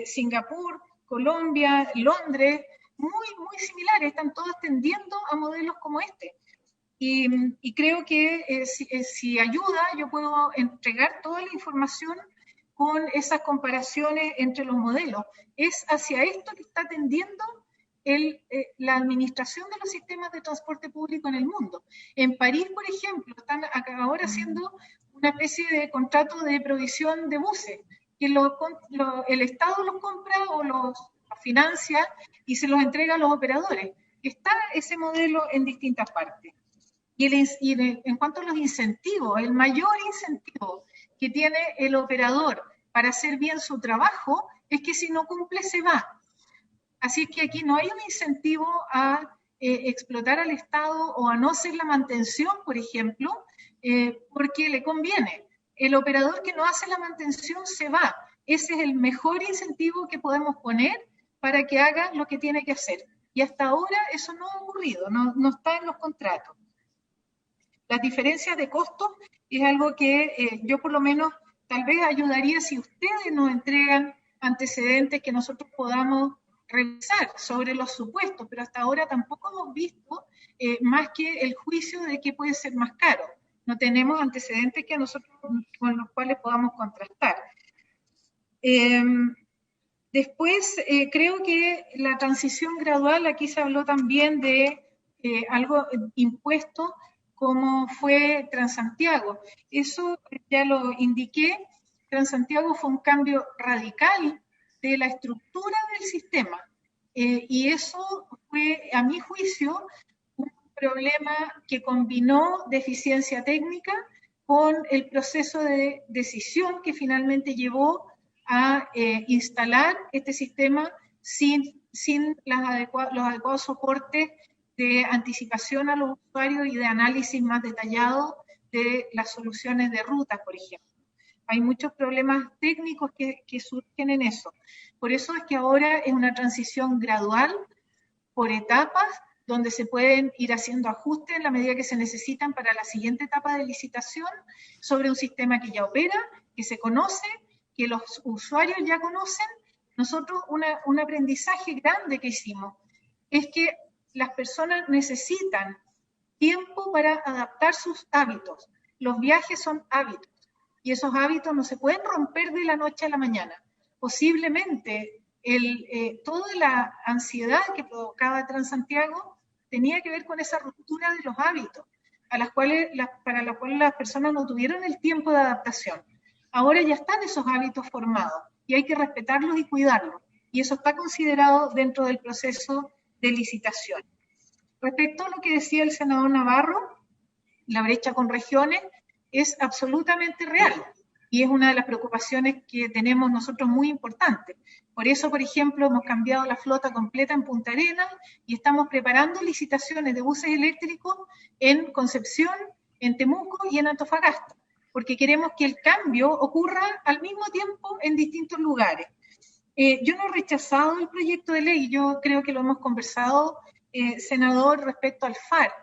Singapur, Colombia, Londres, muy similares, están todas tendiendo a modelos como este. Y creo que si ayuda, yo puedo entregar toda la información con esas comparaciones entre los modelos. Es hacia esto que está tendiendo la administración de los sistemas de transporte público en el mundo. En París, por ejemplo, están ahora haciendo una especie de contrato de provisión de buses, que el Estado los compra o los financia y se los entrega a los operadores. Está ese modelo en distintas partes. En cuanto a los incentivos, el mayor incentivo que tiene el operador para hacer bien su trabajo es que si no cumple se va. Así es que aquí no hay un incentivo a explotar al Estado o a no hacer la mantención, por ejemplo, porque le conviene. El operador que no hace la mantención se va. Ese es el mejor incentivo que podemos poner para que haga lo que tiene que hacer. Y hasta ahora eso no ha ocurrido, no está en los contratos. Las diferencias de costos es algo que yo por lo menos tal vez ayudaría si ustedes nos entregan antecedentes que nosotros podamos revisar sobre los supuestos, pero hasta ahora tampoco hemos visto más que el juicio de que puede ser más caro. No tenemos antecedentes que nosotros con los cuales podamos contrastar. Después, creo que la transición gradual, aquí se habló también de algo impuesto como fue Transantiago. Eso ya lo indiqué. Transantiago fue un cambio radical de la estructura del sistema. Y eso fue, a mi juicio, un problema que combinó deficiencia técnica con el proceso de decisión que finalmente llevó a instalar este sistema sin los adecuados soportes de anticipación a los usuarios y de análisis más detallado de las soluciones de rutas, por ejemplo. Hay muchos problemas técnicos que surgen en eso. Por eso es que ahora es una transición gradual, por etapas, donde se pueden ir haciendo ajustes en la medida que se necesitan para la siguiente etapa de licitación sobre un sistema que ya opera, que se conoce, que los usuarios ya conocen. Nosotros un aprendizaje grande que hicimos es que las personas necesitan tiempo para adaptar sus hábitos. Los viajes son hábitos y esos hábitos no se pueden romper de la noche a la mañana. Posiblemente toda la ansiedad que provocaba Transantiago tenía que ver con esa ruptura de los hábitos, para las cuales las personas no tuvieron el tiempo de adaptación. Ahora ya están esos hábitos formados y hay que respetarlos y cuidarlos. Y eso está considerado dentro del proceso de licitación. Respecto a lo que decía el senador Navarro, la brecha con regiones es absolutamente real y es una de las preocupaciones que tenemos nosotros muy importantes. Por eso, por ejemplo, hemos cambiado la flota completa en Punta Arenas y estamos preparando licitaciones de buses eléctricos en Concepción, en Temuco y en Antofagasta, porque queremos que el cambio ocurra al mismo tiempo en distintos lugares. Yo no he rechazado el proyecto de ley, yo creo que lo hemos conversado, senador, respecto al FAR.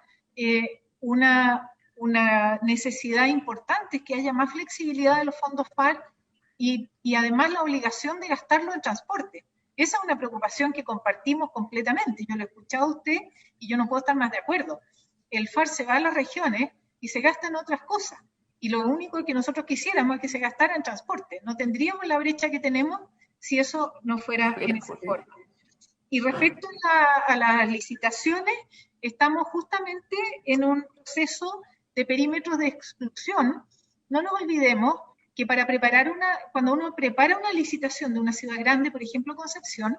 Una necesidad importante es que haya más flexibilidad de los fondos FAR y además la obligación de gastarlo en transporte. Esa es una preocupación que compartimos completamente. Yo lo he escuchado a usted y yo no puedo estar más de acuerdo. El FAR se va a las regiones y se gasta en otras cosas. Y lo único que nosotros quisiéramos es que se gastara en transporte. No tendríamos la brecha que tenemos si eso no fuera en esa forma. Y respecto a las licitaciones, estamos justamente en un proceso de perímetros de exclusión. No nos olvidemos que cuando uno prepara una licitación de una ciudad grande, por ejemplo Concepción,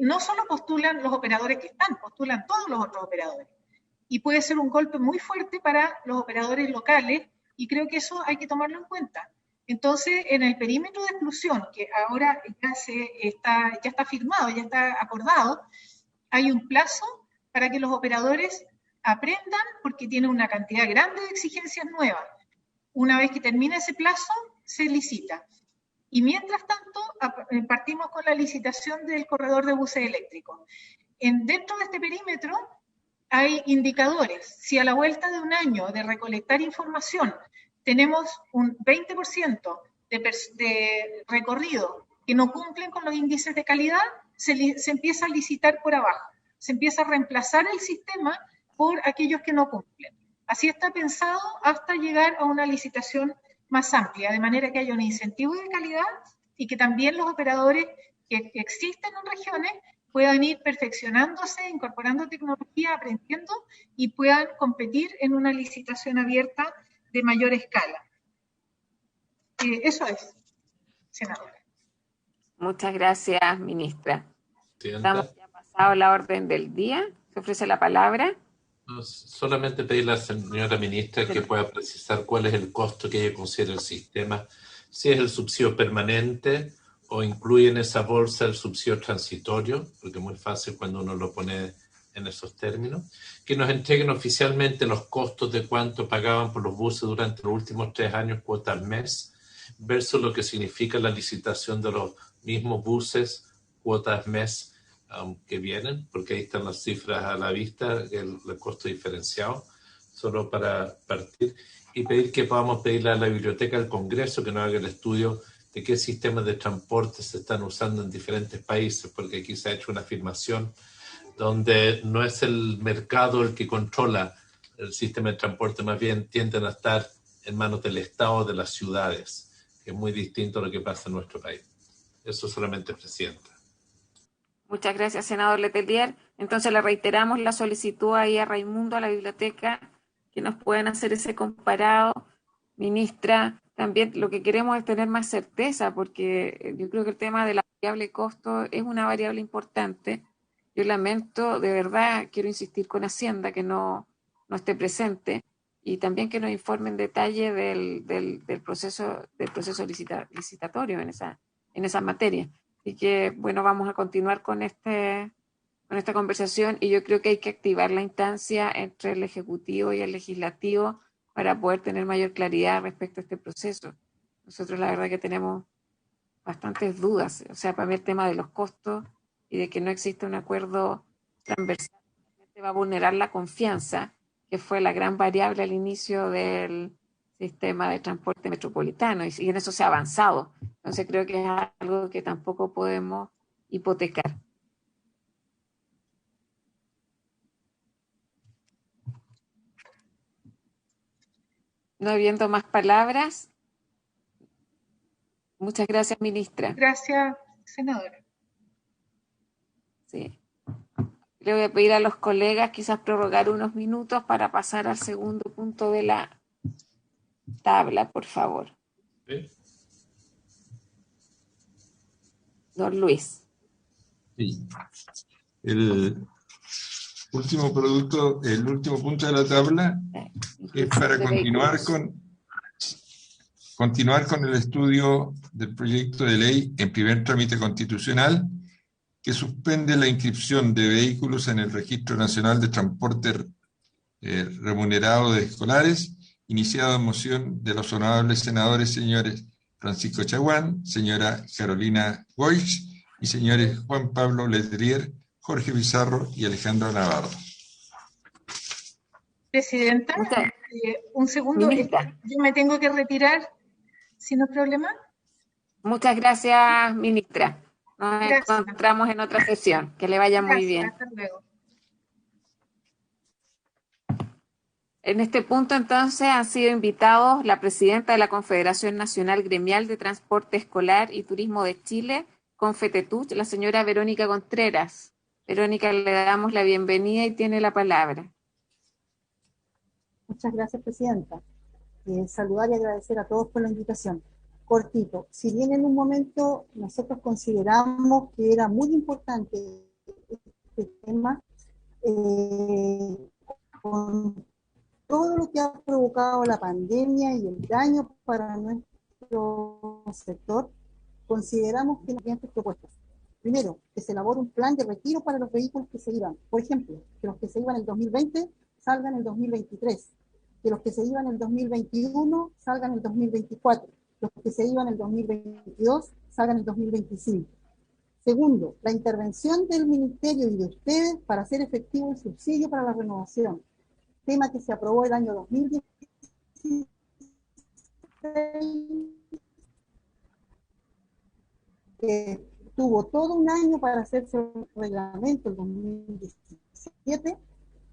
no solo postulan los operadores que están, postulan todos los otros operadores. Y puede ser un golpe muy fuerte para los operadores locales, y creo que eso hay que tomarlo en cuenta. Entonces, en el perímetro de exclusión, que ahora ya está firmado, ya está acordado, hay un plazo para que los operadores aprendan, porque tienen una cantidad grande de exigencias nuevas. Una vez que termine ese plazo, se licita. Y mientras tanto, partimos con la licitación del corredor de buses eléctricos. Dentro de este perímetro hay indicadores. Si a la vuelta de un año de recolectar información tenemos un 20% de recorrido que no cumplen con los índices de calidad, se empieza a licitar por abajo. Se empieza a reemplazar el sistema por aquellos que no cumplen. Así está pensado hasta llegar a una licitación más amplia, de manera que haya un incentivo de calidad y que también los operadores que existen en regiones puedan ir perfeccionándose, incorporando tecnología, aprendiendo y puedan competir en una licitación abierta de mayor escala. Eso es, senadora. Muchas gracias, ministra. Presidenta. Estamos ya pasado la orden del día. Se ofrece la palabra. No, solamente pedirle a la señora ministra que pueda precisar cuál es el costo que ella considera el sistema, si es el subsidio permanente o incluye en esa bolsa el subsidio transitorio, porque es muy fácil cuando uno lo pone en esos términos, que nos entreguen oficialmente los costos de cuánto pagaban por los buses durante los últimos 3 años, cuota al mes, versus lo que significa la licitación de los mismos buses, cuotas mes, que vienen, porque ahí están las cifras a la vista, el costo diferenciado, solo para partir, y pedir que podamos pedirle a la Biblioteca del Congreso que nos haga el estudio de qué sistemas de transporte se están usando en diferentes países, porque aquí se ha hecho una afirmación donde no es el mercado el que controla el sistema de transporte, más bien tienden a estar en manos del Estado, de las ciudades, que es muy distinto a lo que pasa en nuestro país. Eso solamente, Presidenta. Muchas gracias, senador Letelier. Entonces le reiteramos la solicitud ahí a Raimundo, a la biblioteca, que nos puedan hacer ese comparado. Ministra, también lo que queremos es tener más certeza, porque yo creo que el tema de la variable costo es una variable importante. Yo lamento, de verdad, quiero insistir con Hacienda que no esté presente y también que nos informe en detalle del proceso licitatorio en esa materia. Así que, bueno, vamos a continuar con esta conversación y yo creo que hay que activar la instancia entre el Ejecutivo y el Legislativo para poder tener mayor claridad respecto a este proceso. Nosotros la verdad que tenemos bastantes dudas, o sea, para mí el tema de los costos y de que no existe un acuerdo transversal va a vulnerar la confianza, que fue la gran variable al inicio del sistema de transporte metropolitano, y en eso se ha avanzado. Entonces creo que es algo que tampoco podemos hipotecar. No habiendo más palabras, muchas gracias, ministra. Gracias, senadora. Sí. Le voy a pedir a los colegas quizás prorrogar unos minutos para pasar al segundo punto de la tabla, por favor. ¿Sí? Don Luis. Sí. El último punto de la tabla es para continuar con el estudio del proyecto de ley en primer trámite constitucional que suspende la inscripción de vehículos en el Registro Nacional de Transporte Remunerado de Escolares, iniciado en moción de los honorables senadores señores Francisco Chaguán, señora Carolina Boix y señores Juan Pablo Letelier, Jorge Pizarro y Alejandro Navarro. Presidenta, un segundo, yo me tengo que retirar, si no es problema. Muchas gracias, ministra. Nos encontramos en otra sesión. Que le vaya muy bien. Hasta luego. En este punto, entonces, han sido invitados la presidenta de la Confederación Nacional Gremial de Transporte Escolar y Turismo de Chile, Confetetuch, la señora Verónica Contreras. Verónica, le damos la bienvenida y tiene la palabra. Muchas gracias, presidenta. Saludar y agradecer a todos por la invitación. Cortito, si bien en un momento nosotros consideramos que era muy importante este tema, con todo lo que ha provocado la pandemia y el daño para nuestro sector, consideramos que las siguientes propuestas. Primero, que se elabore un plan de retiro para los vehículos que se iban. Por ejemplo, que los que se iban en el 2020 salgan en el 2023. que los que se iban en el 2021 salgan en el 2024, los que se iban en el 2022 salgan en el 2025. Segundo, la intervención del Ministerio y de ustedes para hacer efectivo el subsidio para la renovación, tema que se aprobó el año 2016, que tuvo todo un año para hacerse el reglamento el 2017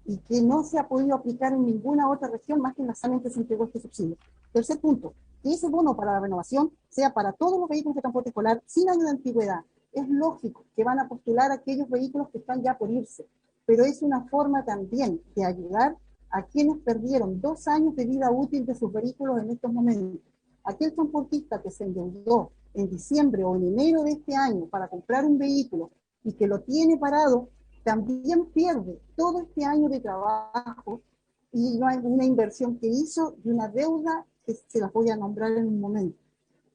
y que no se ha podido aplicar en ninguna otra región más que en la sala en que se entregó este subsidio. Tercer punto, que ese bono para la renovación sea para todos los vehículos de transporte escolar sin año de antigüedad. Es lógico que van a postular aquellos vehículos que están ya por irse, pero es una forma también de ayudar a quienes perdieron 2 años de vida útil de sus vehículos en estos momentos. Aquel transportista que se endeudó en diciembre o en enero de este año para comprar un vehículo y que lo tiene parado, también pierde todo este año de trabajo y una inversión que hizo y una deuda que se las voy a nombrar en un momento.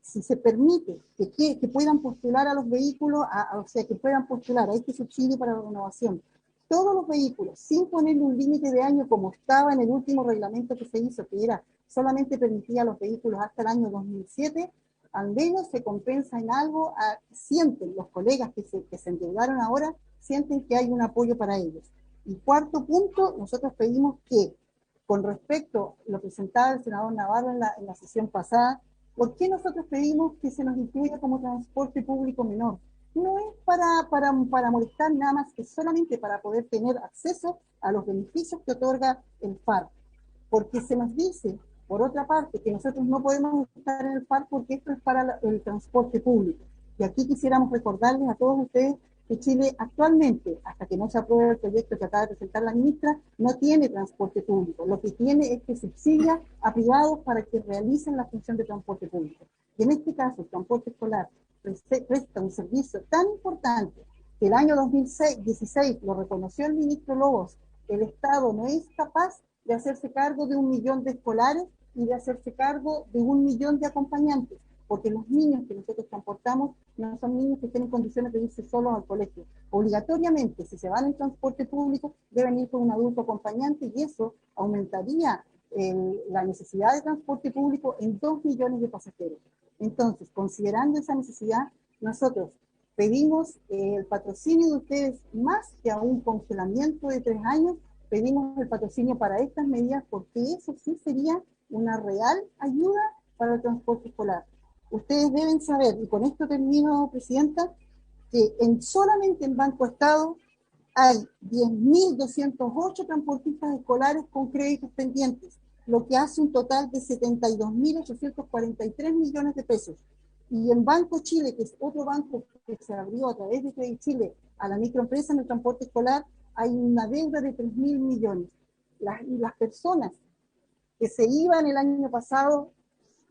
Si se permite que puedan postular a los vehículos, o sea, que puedan postular a este subsidio para la renovación, todos los vehículos, sin ponerle un límite de año como estaba en el último reglamento que se hizo, que era solamente permitía a los vehículos hasta el año 2007, al menos se compensa en algo, sienten los colegas que se endeudaron ahora, sienten que hay un apoyo para ellos. Y cuarto punto, nosotros pedimos que, con respecto a lo presentado el senador Navarro en la sesión pasada, ¿por qué nosotros pedimos que se nos incluya como transporte público menor? No es para molestar nada más, que solamente para poder tener acceso a los beneficios que otorga el FAR. Porque se nos dice, por otra parte, que nosotros no podemos estar en el FAR porque esto es para el transporte público. Y aquí quisiéramos recordarles a todos ustedes que Chile actualmente, hasta que no se apruebe el proyecto que acaba de presentar la ministra, no tiene transporte público. Lo que tiene es que subsidia a privados para que realicen la función de transporte público. Y en este caso, el transporte escolar presta un servicio tan importante que el año 2016 lo reconoció el ministro Lobos, el Estado no es capaz de hacerse cargo de 1 millón de escolares y de hacerse cargo de 1 millón de acompañantes, porque los niños que nosotros transportamos no son niños que estén en condiciones de irse solos al colegio. Obligatoriamente, si se van en transporte público, deben ir con un adulto acompañante y eso aumentaría la necesidad de transporte público en 2 millones de pasajeros. Entonces, considerando esa necesidad, nosotros pedimos el patrocinio de ustedes más que a un congelamiento de 3 años, pedimos el patrocinio para estas medidas porque eso sí sería una real ayuda para el transporte escolar. Ustedes deben saber, y con esto termino, Presidenta, que solamente en Banco Estado hay 10.208 transportistas escolares con créditos pendientes, lo que hace un total de 72.843 millones de pesos. Y en Banco Chile, que es otro banco que se abrió a través de Credit Chile a la microempresa en el transporte escolar, hay una deuda de 3.000 millones. Las personas que se iban el año pasado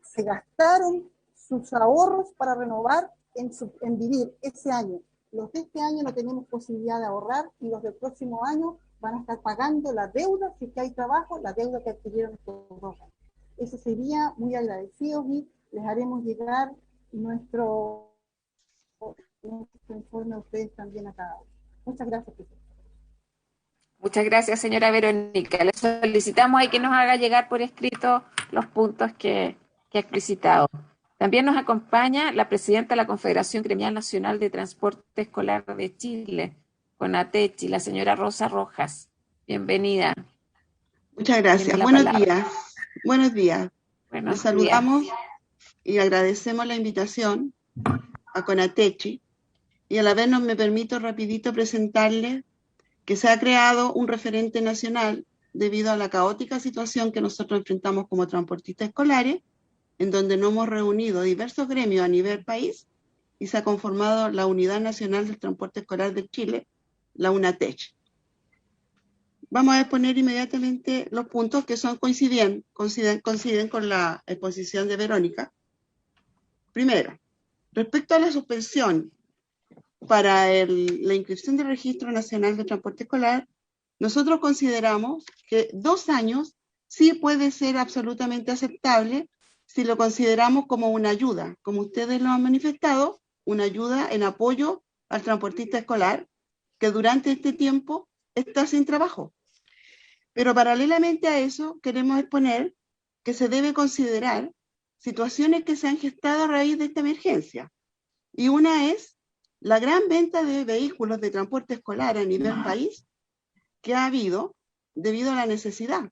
se gastaron sus ahorros para renovar en vivir ese año. Los de este año no tenemos posibilidad de ahorrar y los del próximo año van a estar pagando la deuda, si es que hay trabajo, la deuda que adquirieron estos 2 años. Eso sería muy agradecido y les haremos llegar nuestro informe a ustedes también a cada uno. Muchas gracias, presidente. Muchas gracias, señora Verónica. Le solicitamos ahí que nos haga llegar por escrito los puntos que ha explicitado. También nos acompaña la presidenta de la Confederación Gremial Nacional de Transporte Escolar de Chile, CONATECHI, la señora Rosa Rojas. Bienvenida. Muchas gracias. Buenos días. Buenos días. Les saludamos y agradecemos la invitación a CONATECHI y a la vez me permito rapidito presentarles que se ha creado un referente nacional debido a la caótica situación que nosotros enfrentamos como transportistas escolares, en donde nos hemos reunido diversos gremios a nivel país y se ha conformado la Unidad Nacional del Transporte Escolar de Chile, la UNATECH. Vamos a exponer inmediatamente los puntos que coinciden con la exposición de Verónica. Primero, respecto a la suspensión para la inscripción del Registro Nacional de Transporte Escolar, nosotros consideramos que 2 años sí puede ser absolutamente aceptable si lo consideramos como una ayuda, como ustedes lo han manifestado, una ayuda en apoyo al transportista escolar que durante este tiempo está sin trabajo. Pero paralelamente a eso, queremos exponer que se debe considerar situaciones que se han gestado a raíz de esta emergencia. Y una es la gran venta de vehículos de transporte escolar a nivel país que ha habido debido a la necesidad,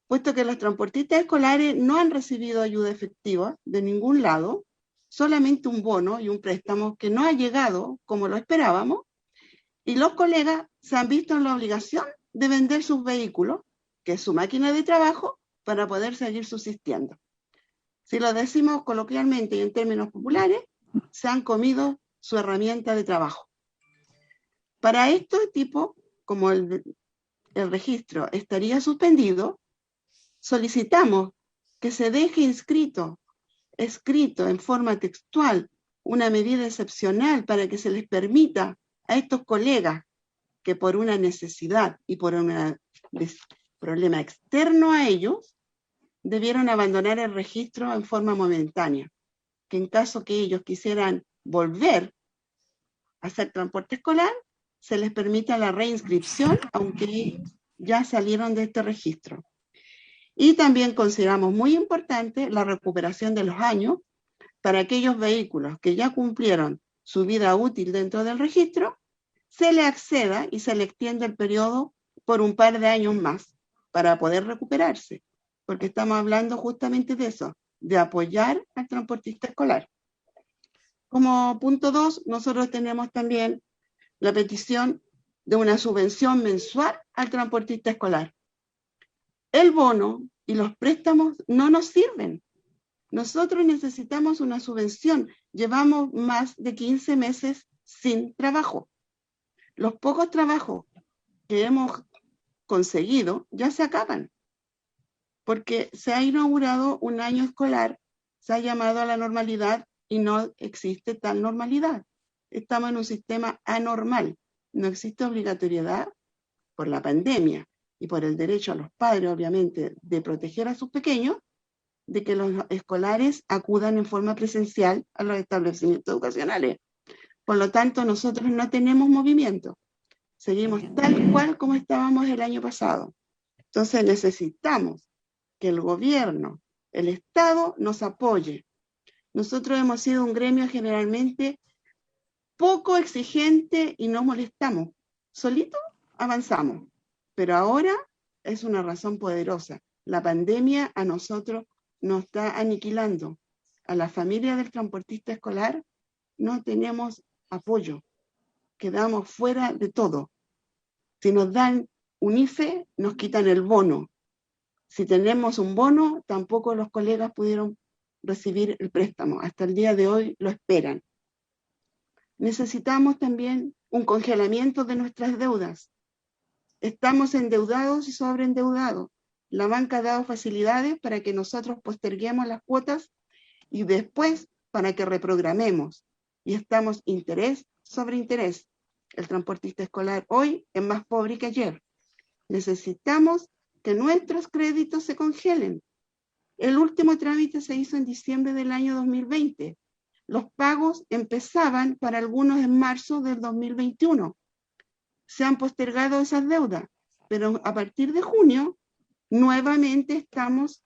puesto que los transportistas escolares no han recibido ayuda efectiva de ningún lado, solamente un bono y un préstamo que no ha llegado como lo esperábamos, y los colegas se han visto en la obligación de vender sus vehículos, que es su máquina de trabajo, para poder seguir subsistiendo. Si lo decimos coloquialmente y en términos populares, se han comido su herramienta de trabajo. Para estos tipos, como el registro estaría suspendido, solicitamos que se deje escrito en forma textual, una medida excepcional para que se les permita a estos colegas que por una necesidad y por un problema externo a ellos, debieron abandonar el registro en forma momentánea, que en caso que ellos quisieran volver a hacer transporte escolar, se les permita la reinscripción, aunque ya salieron de este registro. Y también consideramos muy importante la recuperación de los años para aquellos vehículos que ya cumplieron su vida útil dentro del registro, se le acceda y se le extienda el periodo por un par de años más para poder recuperarse, porque estamos hablando justamente de eso, de apoyar al transportista escolar. Como punto 2, nosotros tenemos también la petición de una subvención mensual al transportista escolar. El bono y los préstamos no nos sirven. Nosotros necesitamos una subvención. Llevamos más de 15 meses sin trabajo. Los pocos trabajos que hemos conseguido ya se acaban, porque se ha inaugurado un año escolar, se ha llamado a la normalidad y no existe tal normalidad. Estamos en un sistema anormal. No existe obligatoriedad por la pandemia y por el derecho a los padres, obviamente, de proteger a sus pequeños, de que los escolares acudan en forma presencial a los establecimientos educacionales. Por lo tanto, nosotros no tenemos movimiento. Seguimos tal cual como estábamos el año pasado. Entonces necesitamos que el gobierno, el Estado, nos apoye. Nosotros hemos sido un gremio generalmente poco exigente y no molestamos. Solito avanzamos. Pero ahora es una razón poderosa. La pandemia a nosotros nos está aniquilando. A la familia del transportista escolar no tenemos apoyo. Quedamos fuera de todo. Si nos dan un IFE, nos quitan el bono. Si tenemos un bono, tampoco los colegas pudieron recibir el préstamo. Hasta el día de hoy lo esperan. Necesitamos también un congelamiento de nuestras deudas. Estamos endeudados y sobreendeudados. La banca ha dado facilidades para que nosotros posterguemos las cuotas y después para que reprogramemos. Y estamos interés sobre interés. El transportista escolar hoy es más pobre que ayer. Necesitamos que nuestros créditos se congelen. El último trámite se hizo en diciembre del año 2020. Los pagos empezaban para algunos en marzo del 2021. Se han postergado esas deudas, pero a partir de junio nuevamente estamos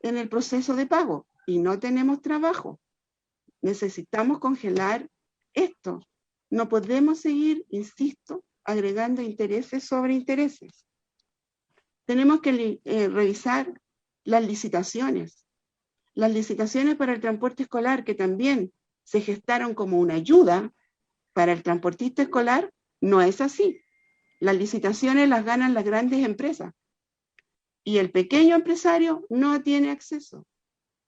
en el proceso de pago y no tenemos trabajo. Necesitamos congelar esto. No podemos seguir, insisto, agregando intereses sobre intereses. Tenemos que revisar las licitaciones. Las licitaciones para el transporte escolar, que también se gestaron como una ayuda para el transportista escolar, no es así. Las licitaciones las ganan las grandes empresas y el pequeño empresario no tiene acceso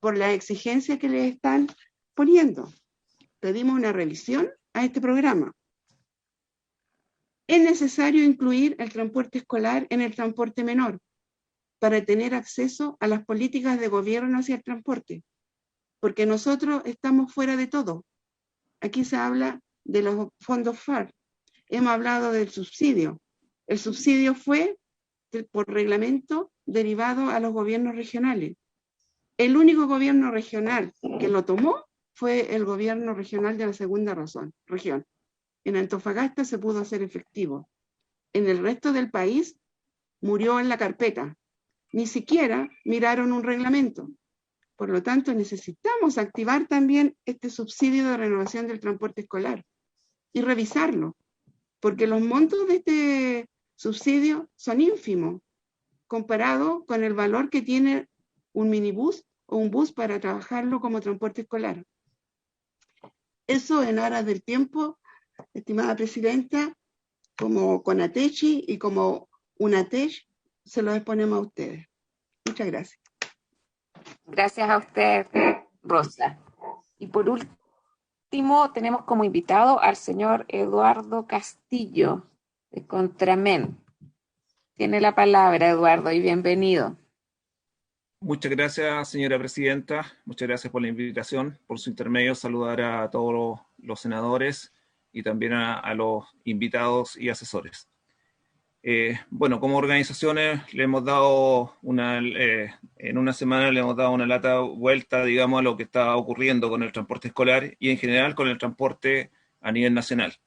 por la exigencia que le están poniendo. Pedimos una revisión a este programa. Es necesario incluir el transporte escolar en el transporte menor para tener acceso a las políticas de gobierno hacia el transporte, porque nosotros estamos fuera de todo. Aquí se habla de los fondos FAR, hemos hablado del subsidio. El subsidio fue por reglamento derivado a los gobiernos regionales. El único gobierno regional que lo tomó fue el gobierno regional de la segunda región. En Antofagasta se pudo hacer efectivo. En el resto del país murió en la carpeta. Ni siquiera miraron un reglamento. Por lo tanto, necesitamos activar también este subsidio de renovación del transporte escolar y revisarlo, porque los montos de este subsidio son ínfimos comparado con el valor que tiene un minibús o un bus para trabajarlo como transporte escolar. Eso en aras del tiempo, estimada presidenta, como CONATECHI y como UNATECH, se lo exponemos a ustedes. Muchas gracias. Gracias a usted, Rosa. Y por último, tenemos como invitado al señor Eduardo Castillo, de Contramen. Tiene la palabra, Eduardo, y bienvenido. Muchas gracias, señora presidenta. Muchas gracias por la invitación. Por su intermedio, saludar a todos los senadores y también a los invitados y asesores. Bueno, como organizaciones le hemos dado en una semana le hemos dado una lata vuelta, digamos, a lo que está ocurriendo con el transporte escolar y en general con el transporte a nivel nacional.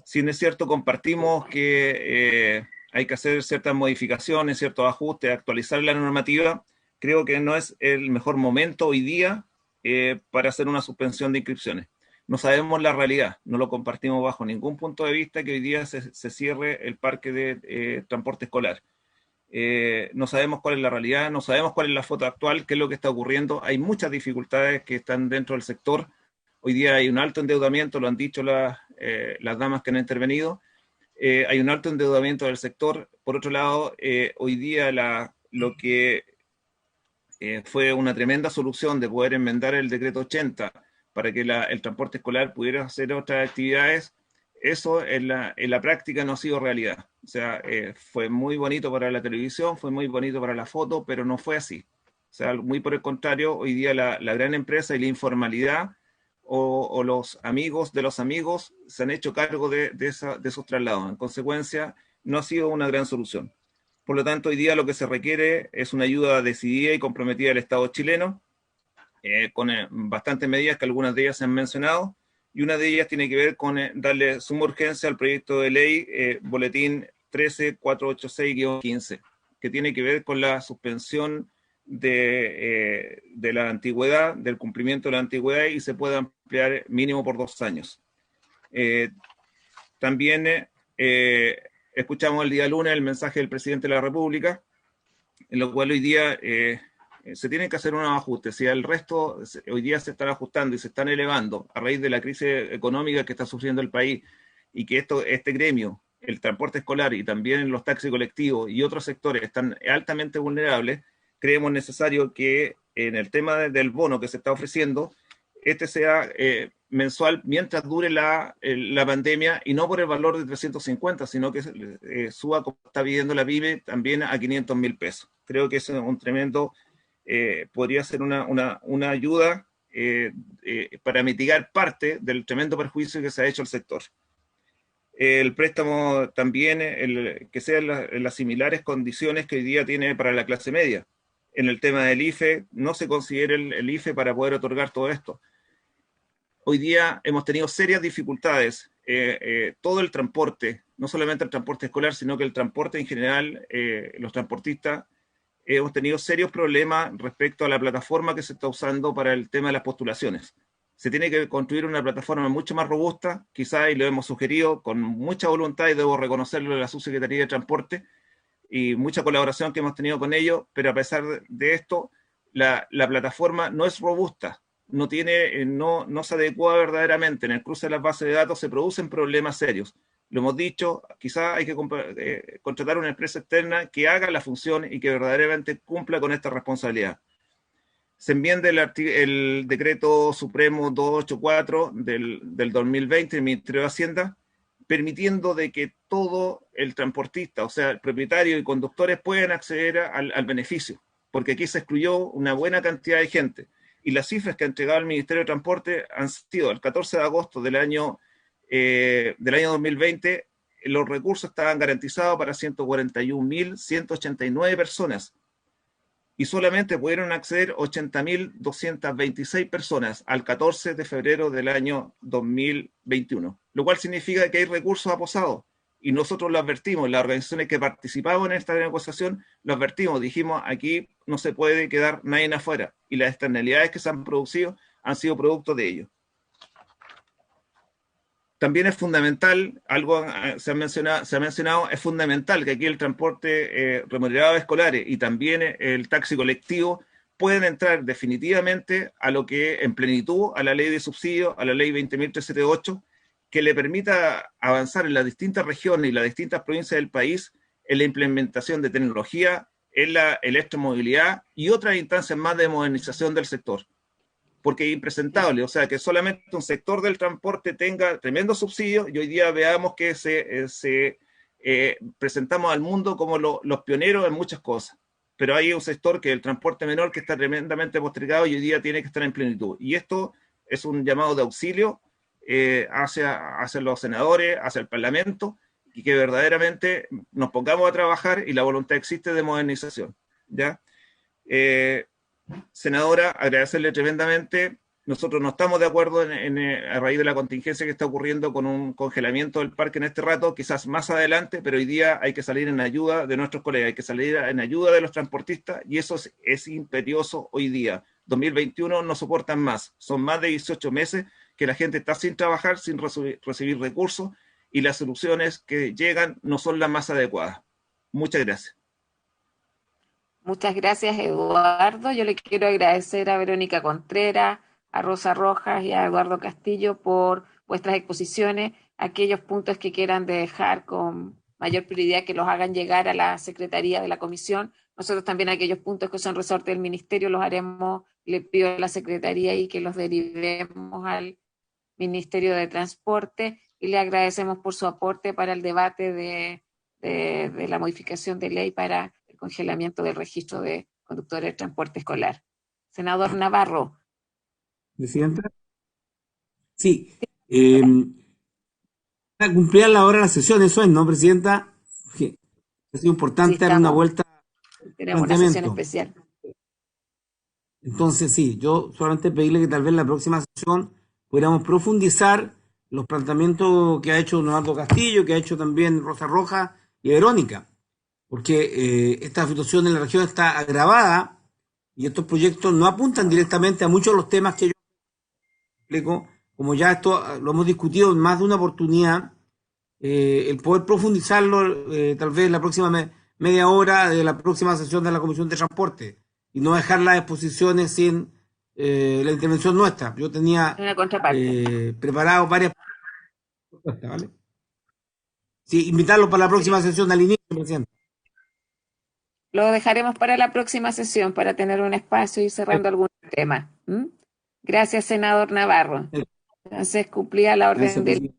Si bien es cierto, compartimos que hay que hacer ciertas modificaciones, ciertos ajustes, actualizar la normativa. Creo que no es el mejor momento hoy día para hacer una suspensión de inscripciones. No sabemos la realidad, no lo compartimos bajo ningún punto de vista que hoy día se cierre el parque de transporte escolar. No sabemos cuál es la realidad, no sabemos cuál es la foto actual, qué es lo que está ocurriendo. Hay muchas dificultades que están dentro del sector. Hoy día hay un alto endeudamiento, lo han dicho las damas que han intervenido. Hay un alto endeudamiento del sector. Por otro lado, hoy día lo que fue una tremenda solución de poder enmendar el decreto 80 para que el transporte escolar pudiera hacer otras actividades, eso en la práctica no ha sido realidad. O sea, fue muy bonito para la televisión, fue muy bonito para la foto, pero no fue así. O sea, muy por el contrario, hoy día la gran empresa y la informalidad o los amigos de los amigos se han hecho cargo de esos traslados. En consecuencia, no ha sido una gran solución. Por lo tanto, hoy día lo que se requiere es una ayuda decidida y comprometida del Estado chileno, con bastantes medidas que algunas de ellas se han mencionado, y una de ellas tiene que ver con darle suma urgencia al proyecto de ley boletín 13486-15, que tiene que ver con la suspensión de la antigüedad, del cumplimiento de la antigüedad, y se puede ampliar mínimo por 2 años. También escuchamos el día lunes el mensaje del presidente de la República, en lo cual hoy día se tienen que hacer unos ajustes. Si el resto hoy día se están ajustando y se están elevando a raíz de la crisis económica que está sufriendo el país, y que este gremio, el transporte escolar y también los taxis colectivos y otros sectores están altamente vulnerables, creemos necesario que en el tema del bono que se está ofreciendo, este sea mensual mientras dure la pandemia, y no por el valor de 350, sino que suba, como está pidiendo la PYME, también a 500.000 pesos. Creo que eso es un tremendo, podría ser una ayuda para mitigar parte del tremendo perjuicio que se ha hecho al sector. El préstamo también, que sea en las similares condiciones que hoy día tiene para la clase media. En el tema del IFE, no se considera el IFE para poder otorgar todo esto. Hoy día hemos tenido serias dificultades, todo el transporte, no solamente el transporte escolar, sino que el transporte en general, los transportistas, hemos tenido serios problemas respecto a la plataforma que se está usando para el tema de las postulaciones. Se tiene que construir una plataforma mucho más robusta, quizás, y lo hemos sugerido con mucha voluntad, y debo reconocerlo de la Subsecretaría de Transporte, y mucha colaboración que hemos tenido con ellos, pero a pesar de esto, la plataforma no es robusta, no se adecua verdaderamente. En el cruce de las bases de datos se producen problemas serios. Lo hemos dicho, quizás hay que contratar una empresa externa que haga la función y que verdaderamente cumpla con esta responsabilidad. Se enmienda el decreto supremo 284 del 2020 del Ministerio de Hacienda, permitiendo de que todo el transportista, o sea, el propietario y conductores, puedan acceder al beneficio, porque aquí se excluyó una buena cantidad de gente. Y las cifras que ha entregado el Ministerio de Transporte han sido, el 14 de agosto del año 2020, los recursos estaban garantizados para 141.189 personas, y solamente pudieron acceder 80.226 personas al 14 de febrero del año 2021, lo cual significa que hay recursos aposados. Y nosotros lo advertimos, las organizaciones que participamos en esta negociación, lo advertimos, dijimos, aquí no se puede quedar nadie afuera, y las externalidades que se han producido han sido producto de ello. También es fundamental, algo se ha mencionado, es fundamental que aquí el transporte remunerado de escolares y también el taxi colectivo pueden entrar definitivamente a lo que en plenitud, a la ley de subsidio, a la ley 20.378, que le permita avanzar en las distintas regiones y las distintas provincias del país en la implementación de tecnología, en la electromovilidad y otras instancias más de modernización del sector. Porque es impresentable, o sea, que solamente un sector del transporte tenga tremendo subsidio y hoy día veamos que presentamos al mundo como los pioneros en muchas cosas. Pero hay un sector que es el transporte menor que está tremendamente postergado y hoy día tiene que estar en plenitud. Y esto es un llamado de auxilio hacia los senadores, hacia el Parlamento, y que verdaderamente nos pongamos a trabajar y la voluntad existe de modernización, ¿ya? Senadora, agradecerle tremendamente. Nosotros no estamos de acuerdo a raíz de la contingencia que está ocurriendo con un congelamiento del parque en este rato, quizás más adelante, pero hoy día hay que salir en ayuda de nuestros colegas, hay que salir en ayuda de los transportistas y eso es imperioso hoy día. 2021 no soportan más, son más de 18 meses que la gente está sin trabajar, sin recibir recursos y las soluciones que llegan no son las más adecuadas. Muchas gracias. Muchas gracias, Eduardo. Yo le quiero agradecer a Verónica Contreras, a Rosa Rojas y a Eduardo Castillo por vuestras exposiciones, aquellos puntos que quieran dejar con mayor prioridad que los hagan llegar a la Secretaría de la Comisión. Nosotros también aquellos puntos que son resorte del Ministerio los haremos, le pido a la Secretaría y que los derivemos al Ministerio de Transporte y le agradecemos por su aporte para el debate de la modificación de ley para el congelamiento del registro de conductores de transporte escolar. Senador Navarro. Presidenta. Sí. Para cumplir la hora de la sesión, eso es, ¿no, Presidenta? Sí. Ha sido importante dar una vuelta. Tenemos una sesión especial. Entonces, sí, yo solamente pedirle que tal vez en la próxima sesión pudiéramos profundizar los planteamientos que ha hecho Leonardo Castillo, que ha hecho también Rosa Roja y Verónica, porque esta situación en la región está agravada y estos proyectos no apuntan directamente a muchos de los temas que yo explico, como ya esto lo hemos discutido en más de una oportunidad, el poder profundizarlo tal vez en la próxima media hora de la próxima sesión de la Comisión de Transporte y no dejar las exposiciones sin la intervención nuestra. Yo tenía preparado varias propuestas, ¿vale? Sí, invitarlo para la próxima sesión al inicio, presidente. Lo dejaremos para la próxima sesión para tener un espacio y cerrando algún tema. Gracias, senador Navarro. Entonces cumplía la orden del...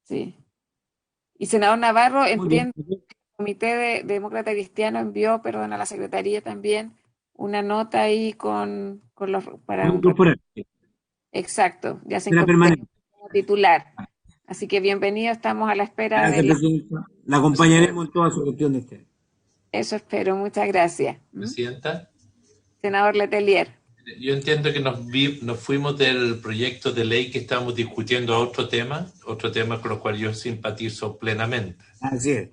Sí. Y senador Navarro, entiendo que el Comité de Demócrata Cristiano envió, perdón, a la Secretaría también una nota ahí con los... para un... Exacto, ya se incorporó como titular. Así que bienvenido, estamos a la espera de la acompañaremos en toda su gestión de este. Eso espero, muchas gracias. Presidenta. Senador Letelier. Yo entiendo que nos fuimos del proyecto de ley que estamos discutiendo a otro tema con el cual yo simpatizo plenamente. Así es.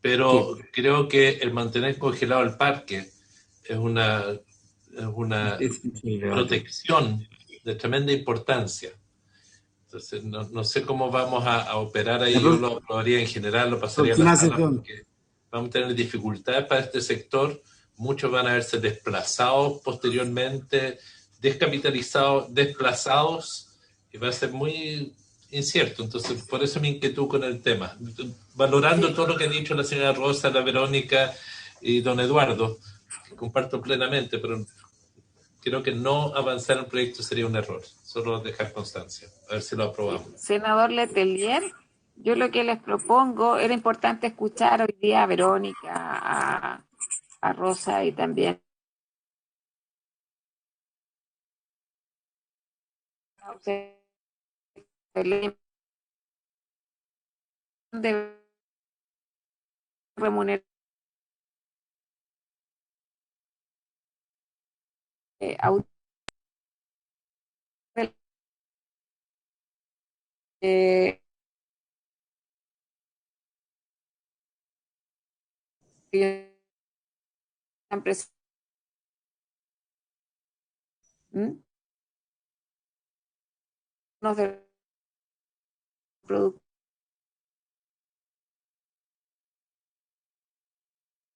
Pero creo que el mantener congelado el parque es una protección de tremenda importancia. Entonces, no sé cómo vamos a operar ahí. Yo lo aprobaría en general, lo pasaría a la sala porque vamos a tener dificultades para este sector. Muchos van a verse desplazados posteriormente, descapitalizados, desplazados, y va a ser muy incierto. Entonces, por eso mi inquietud con el tema. Valorando todo lo que han dicho la señora Rosa, la Verónica y don Eduardo, que comparto plenamente, pero creo que no avanzar en el proyecto sería un error. Solo dejar constancia, a ver si lo aprobamos. Senador Letelier, yo lo que les propongo, era importante escuchar hoy día a Verónica, a Rosa y también de remunerar empresa. De productor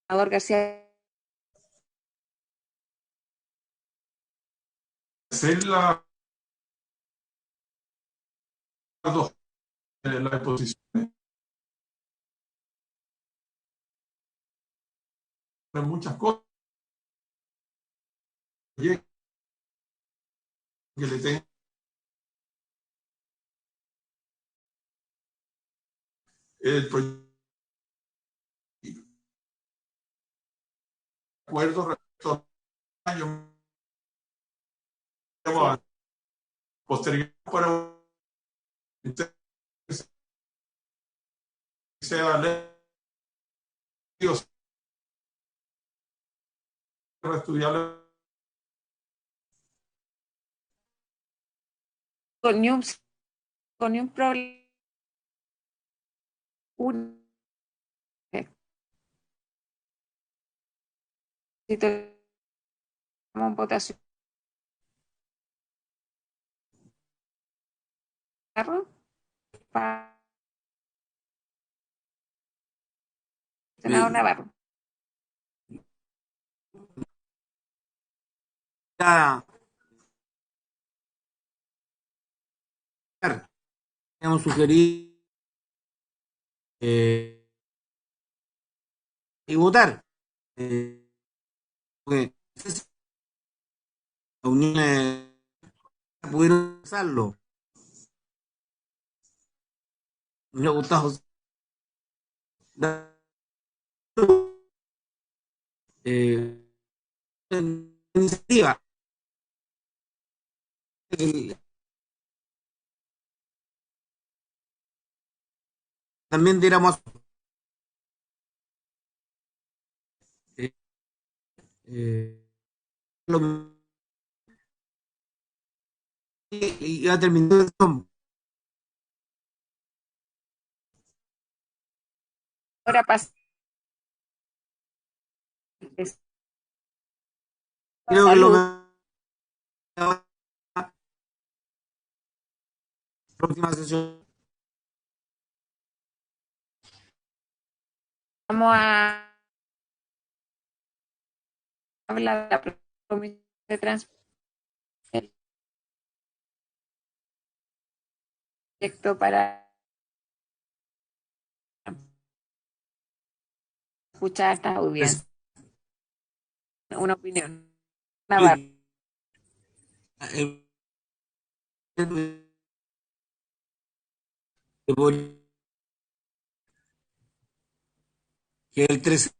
García. Hacer la exposición. Muchas cosas que le tengo. El proyecto acuerdo respecto a año postergado para sea ley estudiar con ni un problema. Votación. Senador Navarro. Hemos sugerido y votar. Porque la Unión pudieron usarlo. Me ha gustado iniciativa. También diéramos y ya terminó esto. Ahora pasa. Creo que lo próxima sesión. Vamos a hablar de la Comisión de Transporte. Proyecto para escuchar a esta audiencia. Una opinión. Navarro. Que el 13